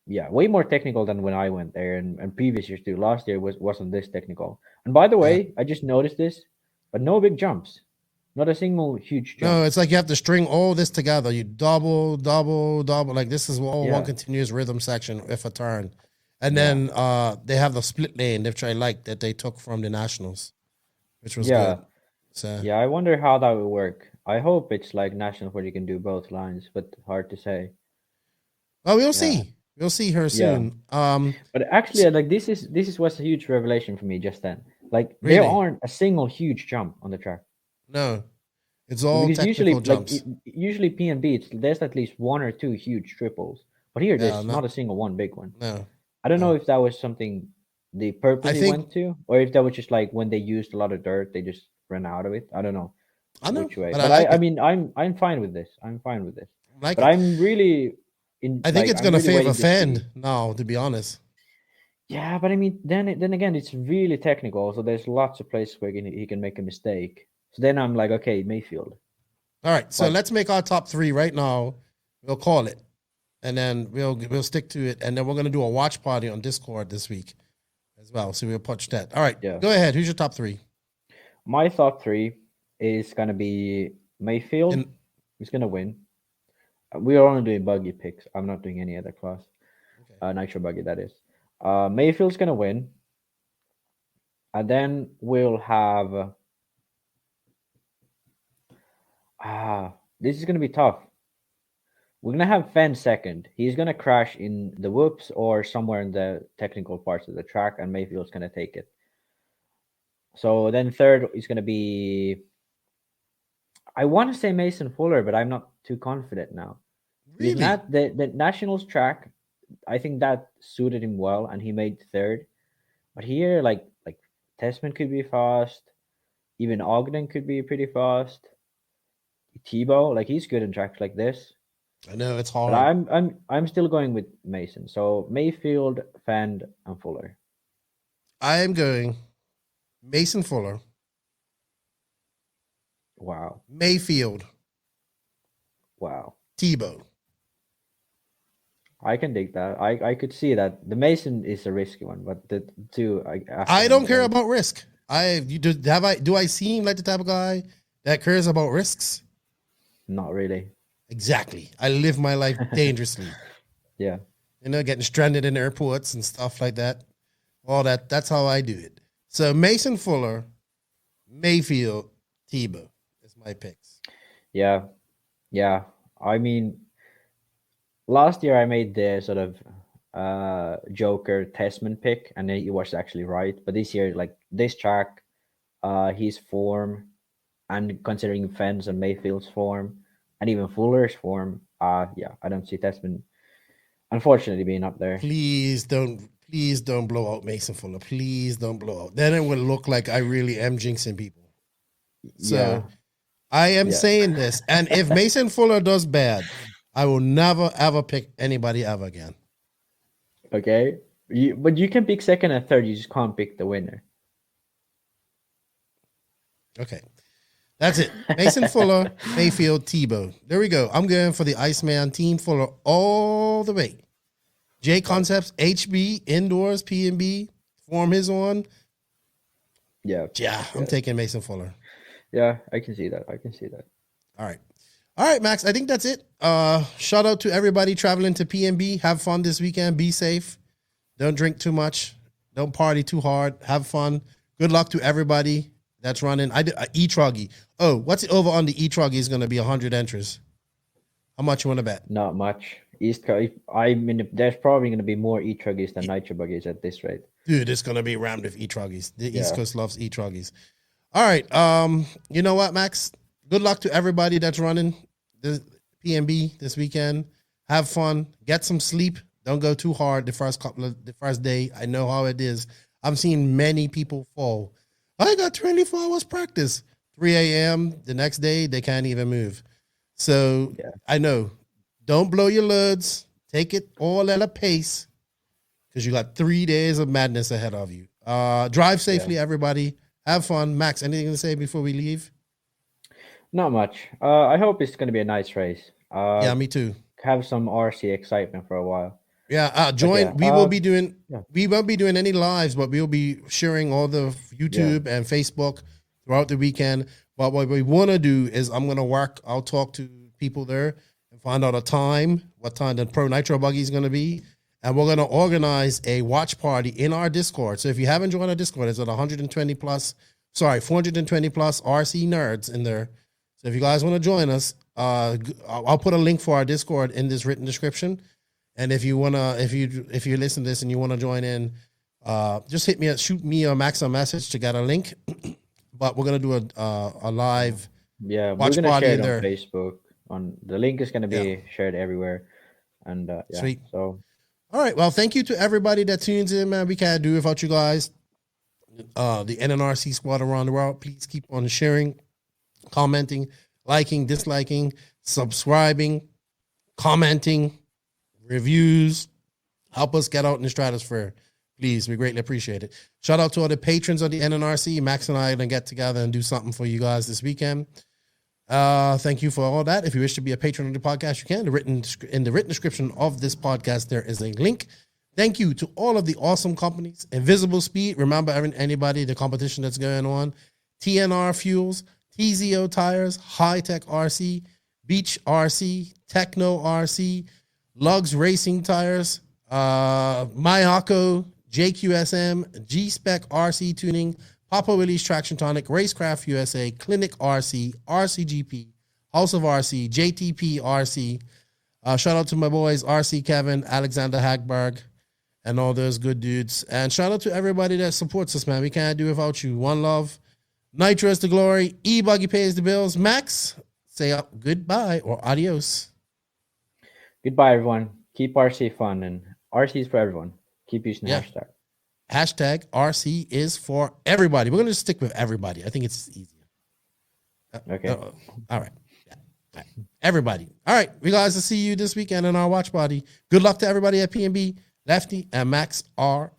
Yeah, way more technical than when I went there and previous years too. Last year wasn't this technical. And by the way, I just noticed this, but no big jumps. Not a single huge jump. No, it's like you have to string all this together. You double. Like this is all one continuous rhythm section with a turn. And then they have the split lane, which I like that they took from the Nationals, which was good. So yeah, I wonder how that will work. I hope it's like Nationals where you can do both lines, but hard to say. Well, we'll see. We'll see her soon. But actually, like this was a huge revelation for me just then. Like Really? there aren't a single huge jump on the track. No, it's all Because technical jumps. Usually P&B, there's at least one or two huge triples, but here there's not a single one big one. No, I don't know if that was something they purposely went to, or if that was just like when they used a lot of dirt, they just ran out of it. I don't know. I know, which way. but But I like I it. mean, I'm fine with this. I'm fine with this. Like But it. I'm really I think it's I'm going to really favor waiting to see. Fan now, to be honest. Yeah, but I mean, then again, it's really technical. So there's lots of places where he can make a mistake. So then I'm like, okay, Mayfield. All right, so let's make our top three right now. We'll call it, and then we'll stick to it, and then we're going to do a watch party on Discord this week as well. So we'll punch that. All right, go ahead. Who's your top three? My top three is gonna be Mayfield. He's gonna win. We are only doing buggy picks. I'm not doing any other class. Nitro buggy, that is. Mayfield's gonna win, and then we'll have. This is gonna be tough. We're gonna have Fen second. He's gonna crash in the whoops or somewhere in the technical parts of the track, and Mayfield's gonna take it. So then third is gonna be. I want to say Mason Fuller, but I'm not too confident now. Really? The Nationals track, I think that suited him well, and he made third. But here, like Tessman could be fast. Even Ogden could be pretty fast. Tebow, like he's good in tracks like this. I know it's hard. But I'm still going with Mason. So Mayfield, Fend, and Fuller. I am going Mason Fuller. Wow. Mayfield. Wow. Tebow. I can dig that. I could see that. The Mason is a risky one, but the two I don't care about risk. Do I seem like the type of guy that cares about risks? Not really. Exactly. I live my life dangerously. Yeah. You know, getting stranded in airports and stuff like that. All that. That's how I do it. So Mason Fuller, Mayfield, Tebow is my picks. Yeah. Yeah. I mean, last year I made the sort of Joker Tessman pick, and he was actually right. But this year, like this track, his form, and considering Fenn's and Mayfield's form, and even Fuller's form, I don't see Tessman, unfortunately, being up there. Please don't blow out Mason Fuller. Please don't blow out. Then it will look like I really am jinxing people. So I am saying this, and if Mason Fuller does bad, I will never ever pick anybody ever again. Okay, but you can pick second and third. You just can't pick the winner. Okay, that's it. Mason Fuller, Mayfield, Tebow. There we go. I'm going for the Iceman Team Fuller all the way. J Concepts, HB, indoors, P&B, form his on. Yeah, I'm taking Mason Fuller. Yeah, I can see that. All right, Max. I think that's it. Shout out to everybody traveling to PNB. Have fun this weekend. Be safe. Don't drink too much. Don't party too hard. Have fun. Good luck to everybody that's running. I did e-troggy. Oh, what's it over on the e-troggy is going to be 100 entries. How much you want to bet? Not much. East Coast. I mean, there's probably going to be more e-truggies than nitro buggies at this rate. Dude, it's going to be rammed with e-troggies. The East Coast loves e-troggies. All right. You know what, Max? Good luck to everybody that's running the PNB this weekend. Have fun. Get some sleep. Don't go too hard the first day. I know how it is. I'm seeing many people fall. I got 24 hours practice. 3 a.m. the next day, they can't even move. So I know. Don't blow your loads. Take it all at a pace because you got 3 days of madness ahead of you. Drive safely, everybody. Have fun. Max, anything to say before we leave? Not much. I hope it's going to be a nice race. Yeah, me too. Have some RC excitement for a while. Yeah, join. We will be doing. We won't be doing any lives, but we'll be sharing all the YouTube and Facebook throughout the weekend. But what we want to do is, I'm going to work. I'll talk to people there and find out what time the Pro Nitro Buggy is going to be, and we're going to organize a watch party in our Discord. So if you haven't joined our Discord, it's at 420 plus RC nerds in there. So if you guys want to join us, I'll put a link for our Discord in this written description. And if you wanna, if you listen to this and you want to join in, just shoot me or Max a message to get a link. But we're gonna do a live watch we're gonna party share it there. on Facebook. The link is gonna be shared everywhere. And Sweet. So all right. Well, thank you to everybody that tunes in, man. We can't do it without you guys. The NNRC Squad around the world. Please keep on sharing, commenting, liking, disliking, subscribing, commenting, reviews. Help us get out in the stratosphere. Please, we greatly appreciate it. Shout out to all the patrons of the NNRC. Max and I are going to get together and do something for you guys this weekend. Thank you for all that. If you wish to be a patron of the podcast, you can. In the written description of this podcast, there is a link. Thank you to all of the awesome companies. Invisible Speed. Remember, anybody, the competition that's going on. TNR Fuels, TZO Tires, High Tech RC, Beach RC, Techno RC, Lugs Racing Tires, Mayako, JQSM, G-Spec RC Tuning, Papa Willie's Traction Tonic, Racecraft USA, Clinic RC, RCGP, House of RC, JTP RC. Shout out to my boys, RC Kevin, Alexander Hagberg, and all those good dudes. And shout out to everybody that supports us, man. We can't do it without you. One love. Nitro Is The Glory. E-Buggy pays the bills. Max, say goodbye or adios. Goodbye, everyone. Keep RC fun, and RC is for everyone. Keep using the hashtag. Hashtag RC is for everybody. We're going to stick with everybody. I think it's easier. Okay. All right. Yeah. Everybody. All right. We guys will see you this weekend in our watch party. Good luck to everybody at PNB, Lefty, and Max R.